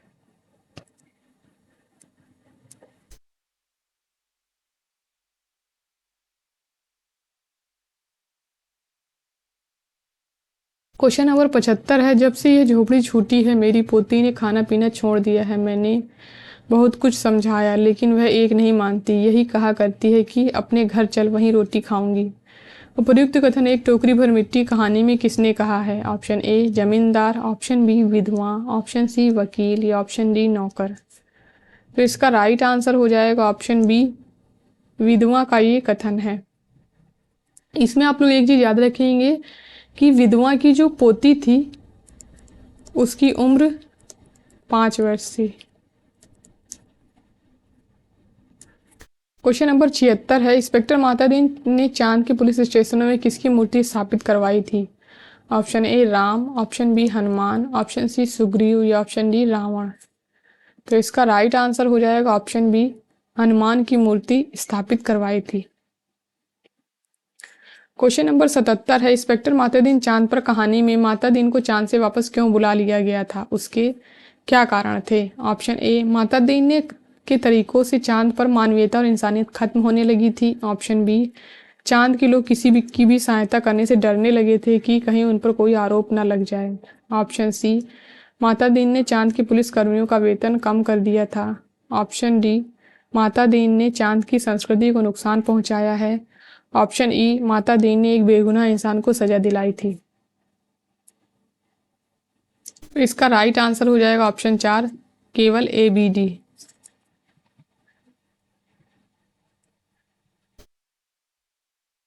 क्वेश्चन नंबर 75 है, जब से यह झोपड़ी छूटी है मेरी पोती ने खाना पीना छोड़ दिया है। मैंने बहुत कुछ समझाया लेकिन वह एक नहीं मानती, यही कहा करती है कि अपने घर चल वहीं रोटी खाऊंगी। उपर्युक्त कथन एक टोकरी भर मिट्टी कहानी में किसने कहा है? ऑप्शन ए जमींदार, ऑप्शन बी विधवा, ऑप्शन सी वकील या ऑप्शन डी नौकर। तो इसका राइट आंसर हो जाएगा ऑप्शन बी विधवा का ये कथन है। इसमें आप लोग एक चीज याद रखेंगे कि विधवा की जो पोती थी उसकी उम्र 5 वर्ष थी। क्वेश्चन नंबर 76 है, इंस्पेक्टर मातादीन ने चांद के पुलिस स्टेशनों में किसकी मूर्ति स्थापित करवाई थी? Option A Ram, option B Hanuman, option C Sugriv या ऑप्शन डी रावण। तो इसका राइट आंसर हो जाएगा ऑप्शन बी हनुमान की मूर्ति स्थापित करवाई थी। क्वेश्चन नंबर 77 है, इंस्पेक्टर मातादीन चांद पर कहानी में मातादीन को चांद से वापस क्यों बुला लिया गया था? उसके क्या कारण थे? ऑप्शन ए मातादीन ने के तरीकों से चांद पर मानवीयता और इंसानियत खत्म होने लगी थी। ऑप्शन बी चांद के लोग किसी भी की भी सहायता करने से डरने लगे थे कि कहीं उन पर कोई आरोप न लग जाए। ऑप्शन सी मातादीन ने चांद के पुलिस कर्मियों का वेतन कम कर दिया था। ऑप्शन डी मातादीन ने चांद की संस्कृति को नुकसान पहुंचाया है। ऑप्शन ई मातादीन ने एक बेगुनाह इंसान को सजा दिलाई थी। इसका राइट आंसर हो जाएगा ऑप्शन 4 केवल ए बी डी।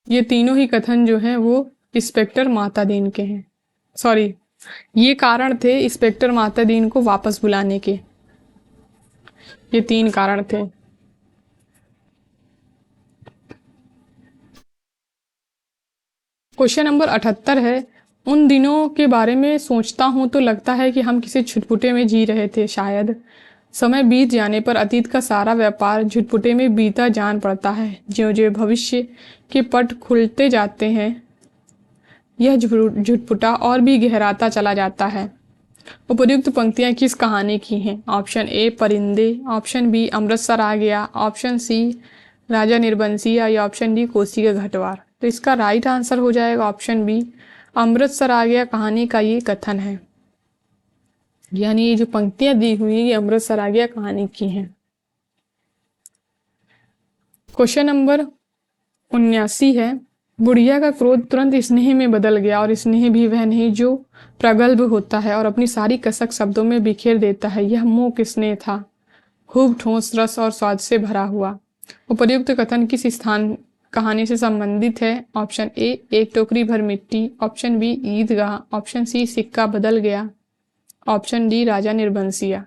ये तीनों ही कथन जो हैं वो इंस्पेक्टर मातादीन के हैं। सॉरी, ये कारण थे इंस्पेक्टर मातादीन को वापस बुलाने के। ये 3 कारण थे। क्वेश्चन नंबर 78 है, उन दिनों के बारे में सोचता हूँ तो लगता है कि हम किसी छुटपुटे में जी रहे थे। शायद समय बीत जाने पर अतीत का सारा व्यापार झुटपुटे में बीता जान पड़ता है। ज्यों ज्यों भविष्य के पट खुलते जाते हैं यह झुटपुटा और भी गहराता चला जाता है। उपर्युक्त पंक्तियां किस कहानी की हैं? ऑप्शन ए परिंदे, ऑप्शन बी अमृतसर आ गया, ऑप्शन सी राजा निर्बंसिया या ऑप्शन डी कोसी का घटवार। तो इसका राइट आंसर हो जाएगा ऑप्शन बी अमृतसर आ गया कहानी का ये कथन है। यानी ये जो पंक्तियां दी हुई ये अमृतसर आ गया कहानी की हैं। क्वेश्चन नंबर 79 है, बुढ़िया का क्रोध तुरंत स्नेह में बदल गया और स्नेह भी वह नहीं जो प्रगल्भ होता है और अपनी सारी कसक शब्दों में बिखेर देता है। यह मूक स्नेह था, खूब ठोस रस और स्वाद से भरा हुआ। उपर्युक्त कथन किस स्थान कहानी से संबंधित है? ऑप्शन ए एक टोकरी भर मिट्टी, ऑप्शन बी ईदगाह, ऑप्शन सी सिक्का बदल गया, ऑप्शन डी राजा निर्बंसिया।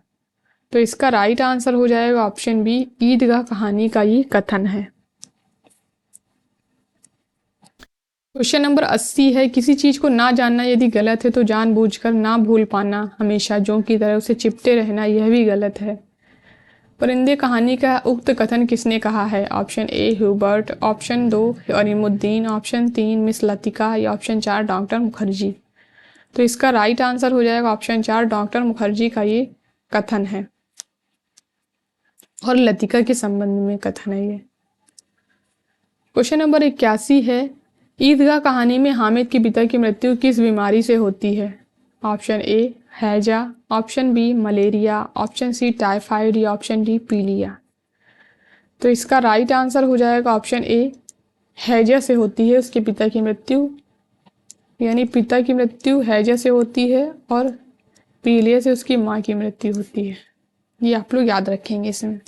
तो इसका राइट आंसर हो जाएगा ऑप्शन बी ईदगाह कहानी का ये कथन है। क्वेश्चन नंबर 80 है, किसी चीज़ को ना जानना यदि गलत है तो जानबूझकर ना भूल पाना, हमेशा जों की तरह उसे चिपटे रहना, यह भी गलत है। परिंदे कहानी का उक्त कथन किसने कहा है? Option A Hubert, option 2 Arimuddin, option 3 miss Latika या ऑप्शन 4 डॉक्टर मुखर्जी। तो इसका राइट आंसर हो जाएगा ऑप्शन 4 डॉक्टर मुखर्जी का ये कथन है और लतिका के संबंध में कथन है ये। क्वेश्चन नंबर 81 है, ईदगाह कहानी में हामिद के पिता की मृत्यु किस बीमारी से होती है? ऑप्शन ए हैजा, option B malaria, option C typhoid या ऑप्शन डी पीलिया। तो इसका राइट आंसर हो जाएगा ऑप्शन ए हैजा से होती है उसके पिता की मृत्यु, यानी पिता की मृत्यु हैजा से होती है और पीलिया से उसकी माँ की मृत्यु होती है। ये आप लोग याद रखेंगे इसमें।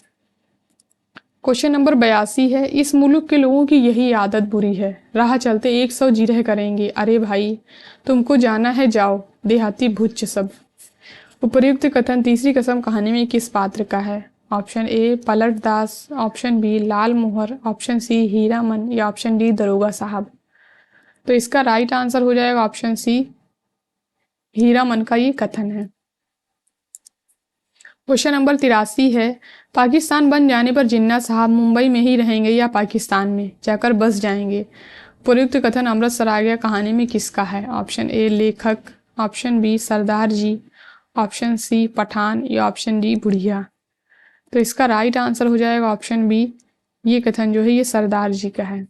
क्वेश्चन नंबर 82 है, इस मुल्क के लोगों की यही आदत बुरी है, राह चलते 100 जिरह करेंगे, अरे भाई तुमको जाना है जाओ, देहाती भुच्च सब। उपर्युक्त कथन तीसरी कसम कहानी में किस पात्र का है? ऑप्शन ए पलट Das, option B Lal Mohar, option सी हीरामन या ऑप्शन डी दरोगा साहब। तो इसका राइट आंसर हो जाएगा ऑप्शन सी हीरामन का ये कथन है। क्वेश्चन नंबर 83 है, पाकिस्तान बन जाने पर जिन्ना साहब मुंबई में ही रहेंगे या पाकिस्तान में जाकर बस जाएंगे? उपयुक्त कथन अमृतसर आ गया कहानी में किसका है? ऑप्शन ए लेखक, ऑप्शन बी सरदार जी, ऑप्शन सी पठान या ऑप्शन डी बुढ़िया। तो इसका राइट आंसर हो जाएगा ऑप्शन बी, ये कथन जो है ये सरदार जी का है।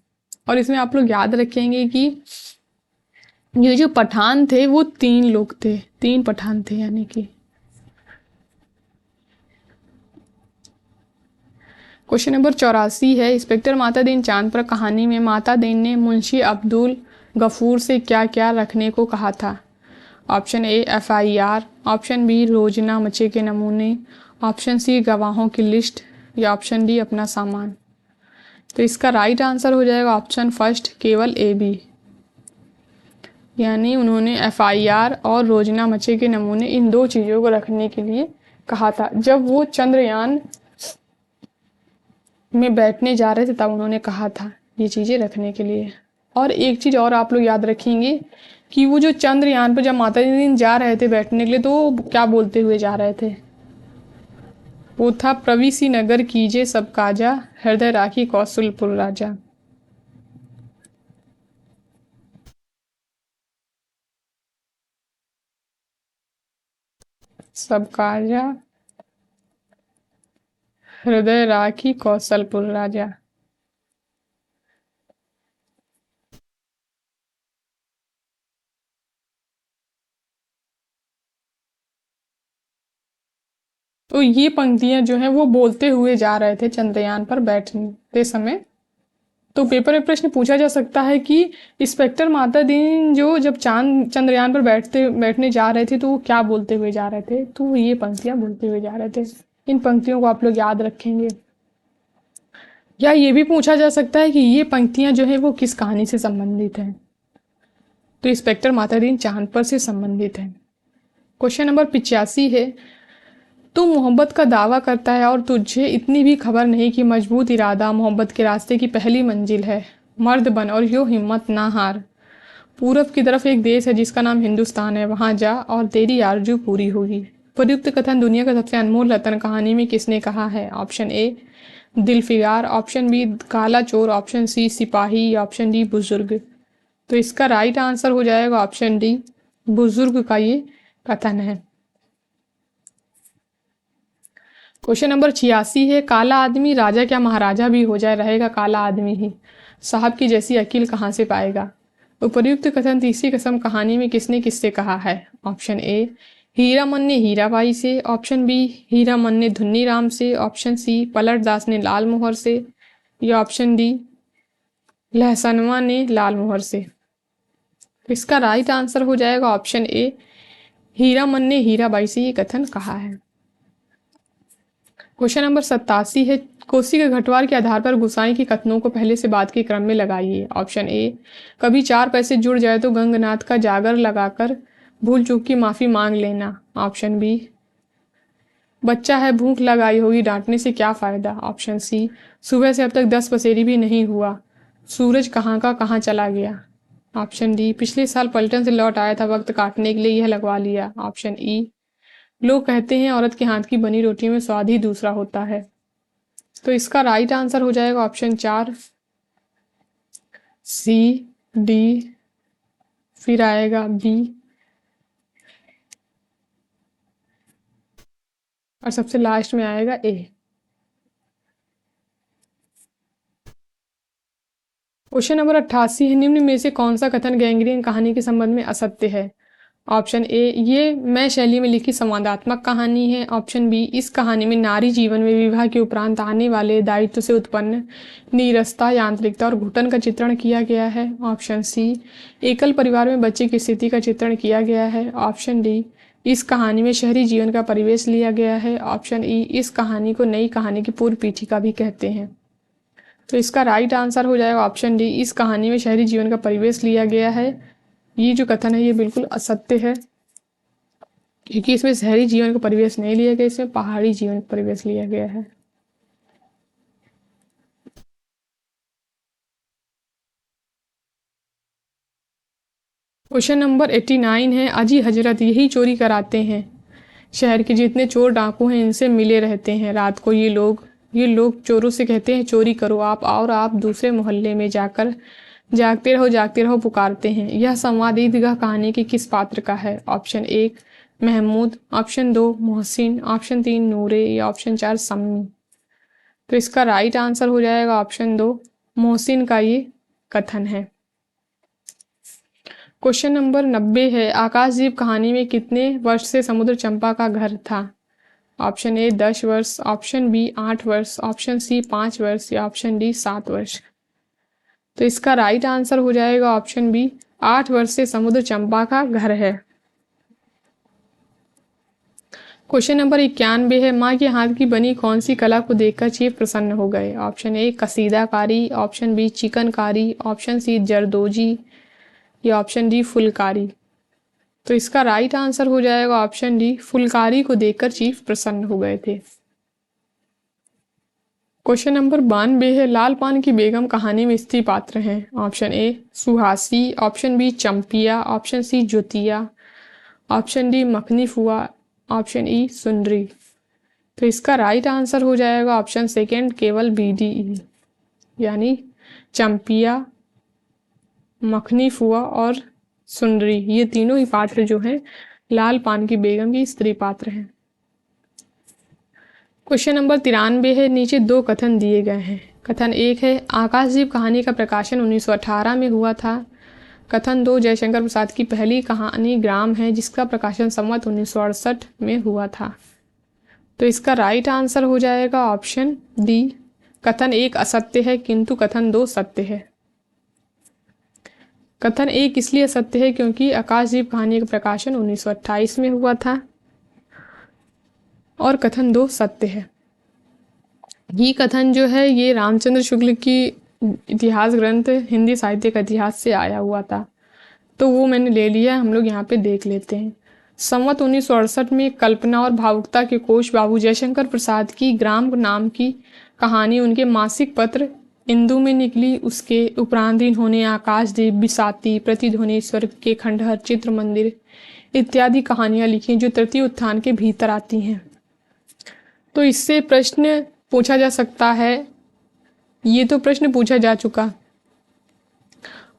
और इसमें आप लोग याद रखेंगे कि ये जो पठान थे वो 3 लोग थे, 3 पठान थे यानी कि। क्वेश्चन नंबर 84 है, इंस्पेक्टर माता दीन चांद पर कहानी में माता दीन ने मुंशी अब्दुल गफूर से क्या क्या रखने को कहा था? Option A FIR, option B रोजनामचे के नमूने, ऑप्शन सी गवाहों की लिस्ट या ऑप्शन डी अपना सामान। तो इसका राइट आंसर हो जाएगा ऑप्शन फर्स्ट केवल AB, यानी उन्होंने FIR और रोजनामचे के नमूने इन 2 चीज़ों को रखने के लिए कहा था। जब वो चंद्रयान में बैठने जा रहे थे तब उन्होंने कहा था ये चीज़ें रखने के लिए। और एक चीज़ और आप लोग याद रखेंगे कि वो जो चंद्रयान पर जब माता दीन जा रहे थे बैठने के लिए तो क्या बोलते हुए जा रहे थे? वो था प्रवीसी नगर कीजे सब काजा, हृदय राखी कौशलपुर राजा। सब काजा हृदय राखी कौशलपुर राजा। तो ये पंक्तियां जो हैं वो बोलते हुए जा रहे थे चंद्रयान पर बैठते समय। तो पेपर में प्रश्न पूछा जा सकता है कि इंस्पेक्टर माता दीन जो जब चंद्रयान पर बैठने जा रहे थे तो वो क्या बोलते हुए जा रहे थे? तो ये पंक्तियां बोलते हुए जा रहे थे। इन पंक्तियों को आप लोग याद रखेंगे। या ये भी पूछा जा सकता है कि ये पंक्तियां जो है वो किस कहानी से संबंधित हैं? तो इंस्पेक्टर माता दीन चांद पर से संबंधित है। क्वेश्चन नंबर 85 है, तू मोहब्बत का दावा करता है और तुझे इतनी भी खबर नहीं कि मजबूत इरादा मोहब्बत के रास्ते की पहली मंजिल है। मर्द बन और यो हिम्मत ना हार। पूरब की तरफ एक देश है जिसका नाम हिंदुस्तान है, वहां जा और तेरी आरजू पूरी होगी। प्रयुक्त कथन दुनिया का सबसे अनमोल रतन कहानी में किसने कहा है? ऑप्शन ए दिलफिगार, ऑप्शन बी काला चोर, ऑप्शन सी सिपाही या ऑप्शन डी बुजुर्ग। तो इसका राइट आंसर हो जाएगा ऑप्शन डी, बुजुर्ग का ये कथन है। क्वेश्चन नंबर 86 है, काला आदमी राजा क्या महाराजा भी हो जाए रहेगा काला आदमी ही, साहब की जैसी अकील कहाँ से पाएगा? उपर्युक्त कथन तीसरी कसम कहानी में किसने किससे कहा है? ऑप्शन ए हीरामन ने हीराबाई से, ऑप्शन बी हीरामन ने धुन्नी राम से, ऑप्शन सी पलट दास ने लाल मोहर से या ऑप्शन डी लहसनवा ने लाल मोहर से। इसका राइट आंसर हो जाएगा ऑप्शन ए हीरामन ने हीराबाई से ये कथन कहा है। क्वेश्चन नंबर 87 है, कोसी के घटवार के आधार पर गुसाई के कथनों को पहले से बाद के क्रम में लगाइए। ऑप्शन ए कभी 4 पैसे जुड़ जाए तो गंगनाथ का जागर लगाकर भूल चूक की माफी मांग लेना। ऑप्शन बी बच्चा है भूख लगाई होगी डांटने से क्या फायदा। ऑप्शन सी सुबह से अब तक 10 पसेरी भी नहीं हुआ, सूरज कहाँ का कहाँ चला गया। ऑप्शन डी, पिछले साल पलटन से लौट आया था, वक्त काटने के लिए यह लगवा लिया। ऑप्शन ई, लोग कहते हैं औरत के हाथ की बनी रोटी में स्वाद ही दूसरा होता है। तो इसका राइट आंसर हो जाएगा ऑप्शन 4, सी, डी, फिर आएगा बी और सबसे लास्ट में आएगा ए। क्वेश्चन नंबर 88 है, निम्न में से कौन सा कथन गैंग्रीन कहानी के संबंध में असत्य है। ऑप्शन ए, ये मैं शैली में लिखी संवादात्मक कहानी है। ऑप्शन बी, इस कहानी में नारी जीवन में विवाह के उपरांत आने वाले दायित्व से उत्पन्न नीरसता, यांत्रिकता और घुटन का चित्रण किया गया है। ऑप्शन सी, एकल परिवार में बच्चे की स्थिति का चित्रण किया गया है। ऑप्शन डी, इस कहानी में शहरी जीवन का परिवेश लिया गया है। ऑप्शन ई, इस कहानी को नई कहानी की पूर्व पीठिका भी कहते हैं। तो इसका राइट आंसर हो जाएगा ऑप्शन डी, इस कहानी में शहरी जीवन का परिवेश लिया गया है। ये जो कथन है ये बिल्कुल असत्य है, क्योंकि इसमें शहरी जीवन का परिवेश नहीं लिया गया, इसमें पहाड़ी जीवन का परिवेश लिया गया है। क्वेश्चन नंबर 89 है, अजी हजरत यही चोरी कराते हैं, शहर के जितने चोर डाकू हैं इनसे मिले रहते हैं। रात को ये लोग चोरों से कहते हैं चोरी करो आप, और आप दूसरे मोहल्ले में जाकर जागते रहो पुकारते हैं। यह संवाद ईदगाह कहानी के किस पात्र का है। Option 1 Mahmood, option 2 Mohsin, option 3 Noore या ऑप्शन 4 सम्मी। तो इसका राइट आंसर हो जाएगा ऑप्शन 2 मोहसिन का ये कथन है। क्वेश्चन नंबर 90 है, आकाशदीप कहानी में कितने वर्ष से समुद्र चंपा का घर था। ऑप्शन ए 10 वर्ष, ऑप्शन बी 8 वर्ष, ऑप्शन सी 5 वर्ष या ऑप्शन डी 7 वर्ष। तो इसका राइट आंसर हो जाएगा ऑप्शन बी 8 वर्ष से समुद्र चंपा का घर है। क्वेश्चन नंबर 91 है, माँ के हाथ की बनी कौन सी कला को देखकर चीफ प्रसन्न हो गए। ऑप्शन ए कसीदाकारी, ऑप्शन बी चिकनकारी, ऑप्शन सी जरदोजी या ऑप्शन डी फुलकारी। तो इसका राइट आंसर हो जाएगा ऑप्शन डी, फुलकारी को देखकर चीफ प्रसन्न हो गए थे। क्वेश्चन नंबर 92 है, लाल पान की बेगम कहानी में स्त्री पात्र हैं। Option A Suhasi, option B Champiya, option C Jyotiya, option D makhani फुआ, ऑप्शन ई सुंदरी। तो इसका राइट आंसर हो जाएगा ऑप्शन सेकेंड केवल बी डी ई, यानी चंपिया, मखनी फुआ और सुंदरी, ये तीनों ही पात्र जो हैं लाल पान की बेगम की स्त्री पात्र हैं। क्वेश्चन नंबर 93 है, नीचे 2 कथन दिए गए हैं। कथन 1 है, आकाशदीप कहानी का प्रकाशन 1918 में हुआ था। कथन 2, जयशंकर प्रसाद की पहली कहानी ग्राम है जिसका प्रकाशन संवत 1968 में हुआ था। तो इसका राइट आंसर हो जाएगा ऑप्शन डी, कथन 1 असत्य है किंतु कथन 2 सत्य है। कथन 1 इसलिए सत्य है क्योंकि आकाशदीप कहानी का प्रकाशन 1928 में हुआ था, और कथन 2 सत्य है। ये कथन जो है ये रामचंद्र शुक्ल की इतिहास ग्रंथ हिंदी साहित्य का इतिहास से आया हुआ था, तो वो मैंने ले लिया, हम लोग यहाँ पे देख लेते हैं। संवत 1968 में कल्पना और भावुकता के कोश बाबू जयशंकर प्रसाद की ग्राम नाम की कहानी उनके मासिक पत्र इंदु में निकली। उसके उपरांत इन्होंने आकाशदीप, बिसाती, प्रतिध्वनि, स्वर्ग के खंडहर, चित्र मंदिर इत्यादि कहानियां लिखी जो तृतीय उत्थान के भीतर आती हैं। तो इससे प्रश्न पूछा जा सकता है, ये तो प्रश्न पूछा जा चुका,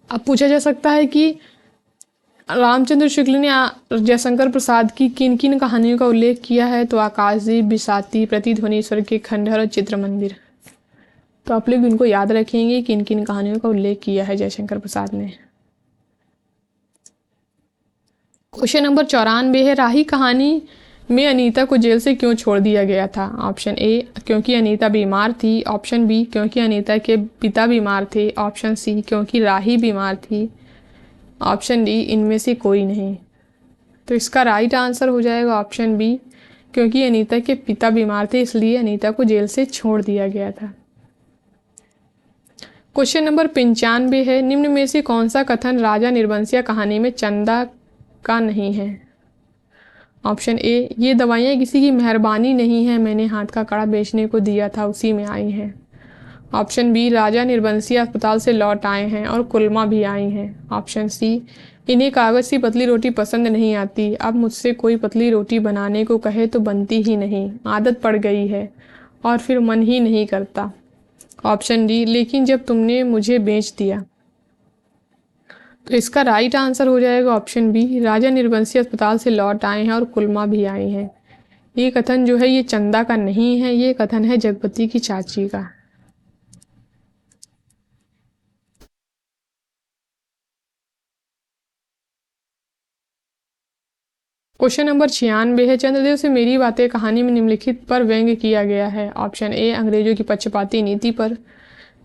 अब पूछा जा सकता है कि रामचंद्र शुक्ल ने जयशंकर प्रसाद की किन किन कहानियों का उल्लेख किया है। तो आकाशदीप, बिसाती, प्रतिध्वनि, स्वर्ग के खंडहर और चित्र मंदिर। तो आप लोग इनको याद रखेंगे किन किन कहानियों का उल्लेख किया है जयशंकर प्रसाद ने। क्वेश्चन नंबर 94 है, राही कहानी में अनीता को जेल से क्यों छोड़ दिया गया था। ऑप्शन ए क्योंकि अनीता बीमार थी, ऑप्शन बी क्योंकि अनीता के पिता बीमार थे, ऑप्शन सी क्योंकि राही बीमार थी, ऑप्शन डी इनमें से कोई नहीं। तो इसका राइट आंसर हो जाएगा ऑप्शन बी, क्योंकि अनीता के पिता बीमार थे इसलिए अनीता को जेल से छोड़ दिया गया था। क्वेश्चन नंबर 95 है, निम्न में से कौन सा कथन राजा निर्बंसिया कहानी में चंदा का नहीं है। ऑप्शन ए, ये दवाइयाँ किसी की मेहरबानी नहीं है, मैंने हाथ का कड़ा बेचने को दिया था उसी में आई हैं। ऑप्शन बी, राजा निर्बंसी अस्पताल से लौट आए हैं और कुलमा भी आई हैं। ऑप्शन सी, इन्हें कागज़ की पतली रोटी पसंद नहीं आती, अब मुझसे कोई पतली रोटी बनाने को कहे तो बनती ही नहीं, आदत पड़ गई है और फिर मन ही नहीं करता। ऑप्शन डी, लेकिन जब तुमने मुझे बेच दिया। तो इसका राइट आंसर हो जाएगा ऑप्शन बी, राजा निर्बंसी अस्पताल से लौट आए हैं और कुलमा भी आई हैं। ये कथन जो है ये चंदा का नहीं है, ये कथन है जगपति की चाची का। क्वेश्चन नंबर 96 है, चंद्रदेव से मेरी बातें कहानी में निम्नलिखित पर व्यंग्य किया गया है। ऑप्शन ए, अंग्रेजों की पक्षपाती नीति पर।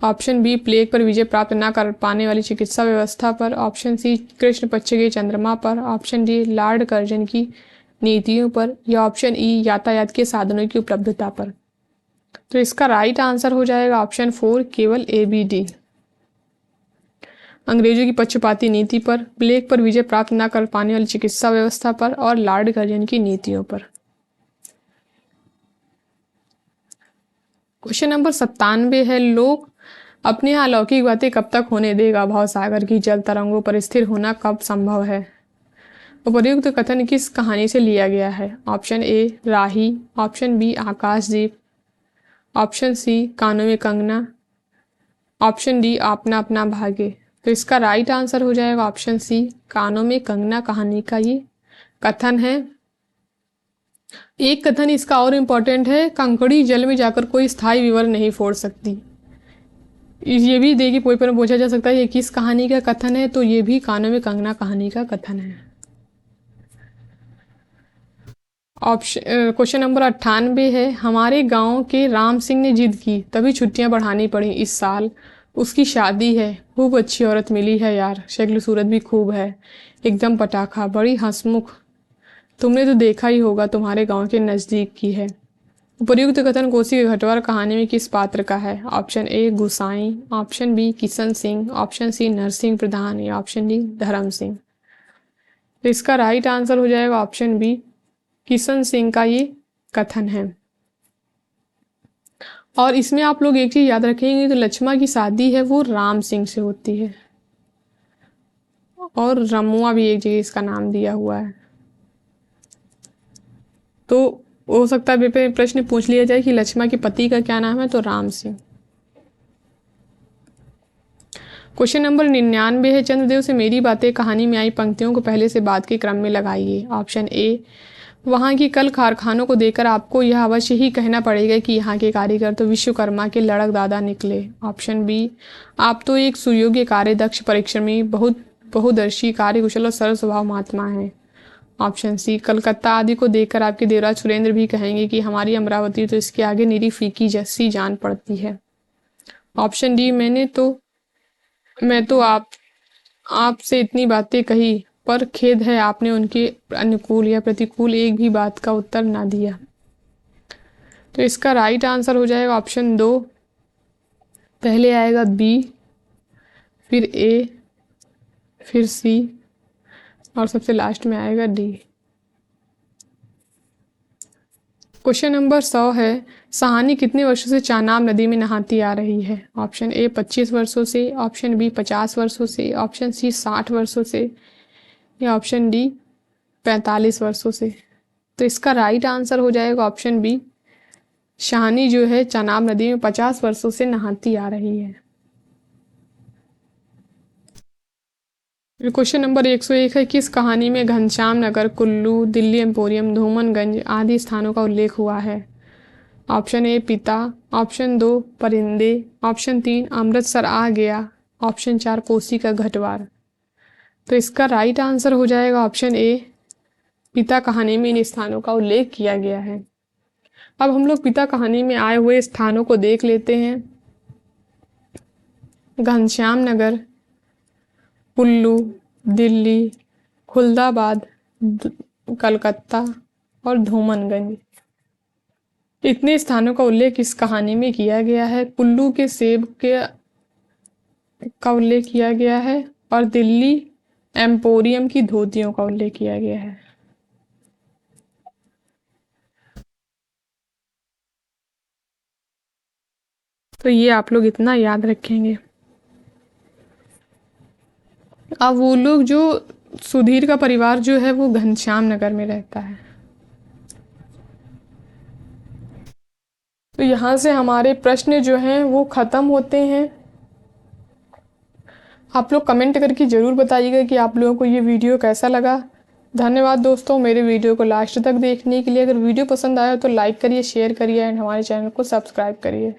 ऑप्शन बी, प्लेग पर विजय प्राप्त न कर पाने वाली चिकित्सा व्यवस्था पर। ऑप्शन सी, कृष्ण पक्ष के चंद्रमा पर। ऑप्शन डी, लॉर्ड कर्जन की नीतियों पर। या ऑप्शन ई, यातायात के साधनों की उपलब्धता पर। तो इसका राइट आंसर हो जाएगा ऑप्शन 4, केवल ए बी डी। अंग्रेजों की पक्षपाती नीति पर, प्लेग पर विजय प्राप्त न कर पाने वाली चिकित्सा व्यवस्था पर और लॉर्ड कर्जन की नीतियों पर। क्वेश्चन नंबर 97 है, लोग अपनी अलौकिक बातें कब तक होने देगा, भाव सागर की जल तरंगों पर स्थिर होना कब संभव है। उपर्युक्त कथन किस कहानी से लिया गया है। Option A, Rahi. Option B, Akashdeep. Option C, Kanon Mein Kangana. Option D, अपना अपना भागे। तो इसका राइट आंसर हो जाएगा ऑप्शन सी, कानों में कंगना कहानी का ये कथन है। एक कथन इसका और इम्पोर्टेंट है, कंकड़ी जल में जाकर कोई स्थायी विवर नहीं फोड़ सकती। ये भी देखिए पेपर में पूछा जा सकता है ये किस कहानी का कथन है, तो ये भी कानों में कंगना कहानी का कथन है। ऑप्शन क्वेश्चन नंबर 98 है, हमारे गांव के राम सिंह ने जिद की तभी छुट्टियां बढ़ानी पड़ी इस साल, उसकी शादी है, खूब अच्छी औरत मिली है यार, शक्ल सूरत भी खूब है, एकदम पटाखा, बड़ी हंसमुख, तुमने तो देखा ही होगा, तुम्हारे गांव के नज़दीक की है। उपर्युक्त कथन कोसी के घटवार कहानी में किस पात्र का है। Option A, Gusain. Option B, Kishan Singh. Option C, Narsingh Pradhan. या ऑप्शन डी, धर्म सिंह। तो इसका राइट आंसर हो जाएगा ऑप्शन बी, किशन सिंह का ये कथन है। और इसमें आप लोग एक चीज याद रखेंगे, तो लक्ष्मण की शादी है वो राम सिंह से होती है, और रमुआ भी एक जगह इसका नाम दिया हुआ है। तो हो सकता है पेपर में प्रश्न पूछ लिया जाए कि लक्ष्मण के पति का क्या नाम है, तो राम सिंह। क्वेश्चन नंबर 99 है, चंद्रदेव से मेरी बातें कहानी में आई पंक्तियों को पहले से बाद के क्रम में लगाइए। ऑप्शन ए, वहाँ की कल कारखानों को देखकर आपको यह अवश्य ही कहना पड़ेगा कि यहाँ के कारीगर तो विश्वकर्मा के लड़क दादा निकले। ऑप्शन बी, आप तो एक सुयोग्य कार्यदक्ष परिश्रमी बहुदर्शी कार्यकुशल और सरल स्वभाव महात्मा हैं। ऑप्शन सी, कलकत्ता आदि को देखकर आपके देवराज सुरेंद्र भी कहेंगे कि हमारी अमरावती तो इसके आगे निरी फीकी जैसी जान पड़ती है। ऑप्शन डी, मैं तो आपसे इतनी बातें कही, पर खेद है आपने उनके अनुकूल या प्रतिकूल एक भी बात का उत्तर ना दिया। तो इसका राइट आंसर हो जाएगा ऑप्शन 2, पहले आएगा बी, फिर ए, फिर सी, और सबसे लास्ट में आएगा डी। क्वेश्चन नंबर 100 है, सहानी कितने वर्षों से चानाब नदी में नहाती आ रही है। ऑप्शन ए, 25 वर्षों से। ऑप्शन बी, 50 वर्षों से। ऑप्शन सी, 60 वर्षों से। या ऑप्शन डी, 45 वर्षों से। तो इसका राइट आंसर हो जाएगा ऑप्शन बी, शाहनी जो है चनाब नदी में 50 वर्षों से नहाती आ रही है। क्वेश्चन नंबर 101 है, किस कहानी में घनश्याम नगर, कुल्लू, दिल्ली एम्पोरियम, धूमनगंज आदि स्थानों का उल्लेख हुआ है। ऑप्शन ए, पिता। ऑप्शन 2, परिंदे। ऑप्शन 3, अमृतसर आ गया। ऑप्शन 4, कोसी का घटवार। तो इसका राइट आंसर हो जाएगा ऑप्शन ए, पिता कहानी में इन स्थानों का उल्लेख किया गया है। अब हम लोग पिता कहानी में आए हुए स्थानों को देख लेते हैं। घनश्याम नगर, कुल्लू, दिल्ली, खुलदाबाद, कलकत्ता और धूमनगंज, इतने स्थानों का उल्लेख इस कहानी में किया गया है। कुल्लू के सेब के का उल्लेख किया गया है और दिल्ली एम्पोरियम की धोतियों का उल्लेख किया गया है। तो ये आप लोग इतना याद रखेंगे। अब वो लोग जो सुधीर का परिवार जो है वो घनश्याम नगर में रहता है। तो यहाँ से हमारे प्रश्न जो हैं वो ख़त्म होते हैं। आप लोग कमेंट करके ज़रूर बताइएगा कि आप लोगों को ये वीडियो कैसा लगा। धन्यवाद दोस्तों मेरे वीडियो को लास्ट तक देखने के लिए। अगर वीडियो पसंद आया तो लाइक करिए, शेयर करिए एंड हमारे चैनल को सब्सक्राइब करिए।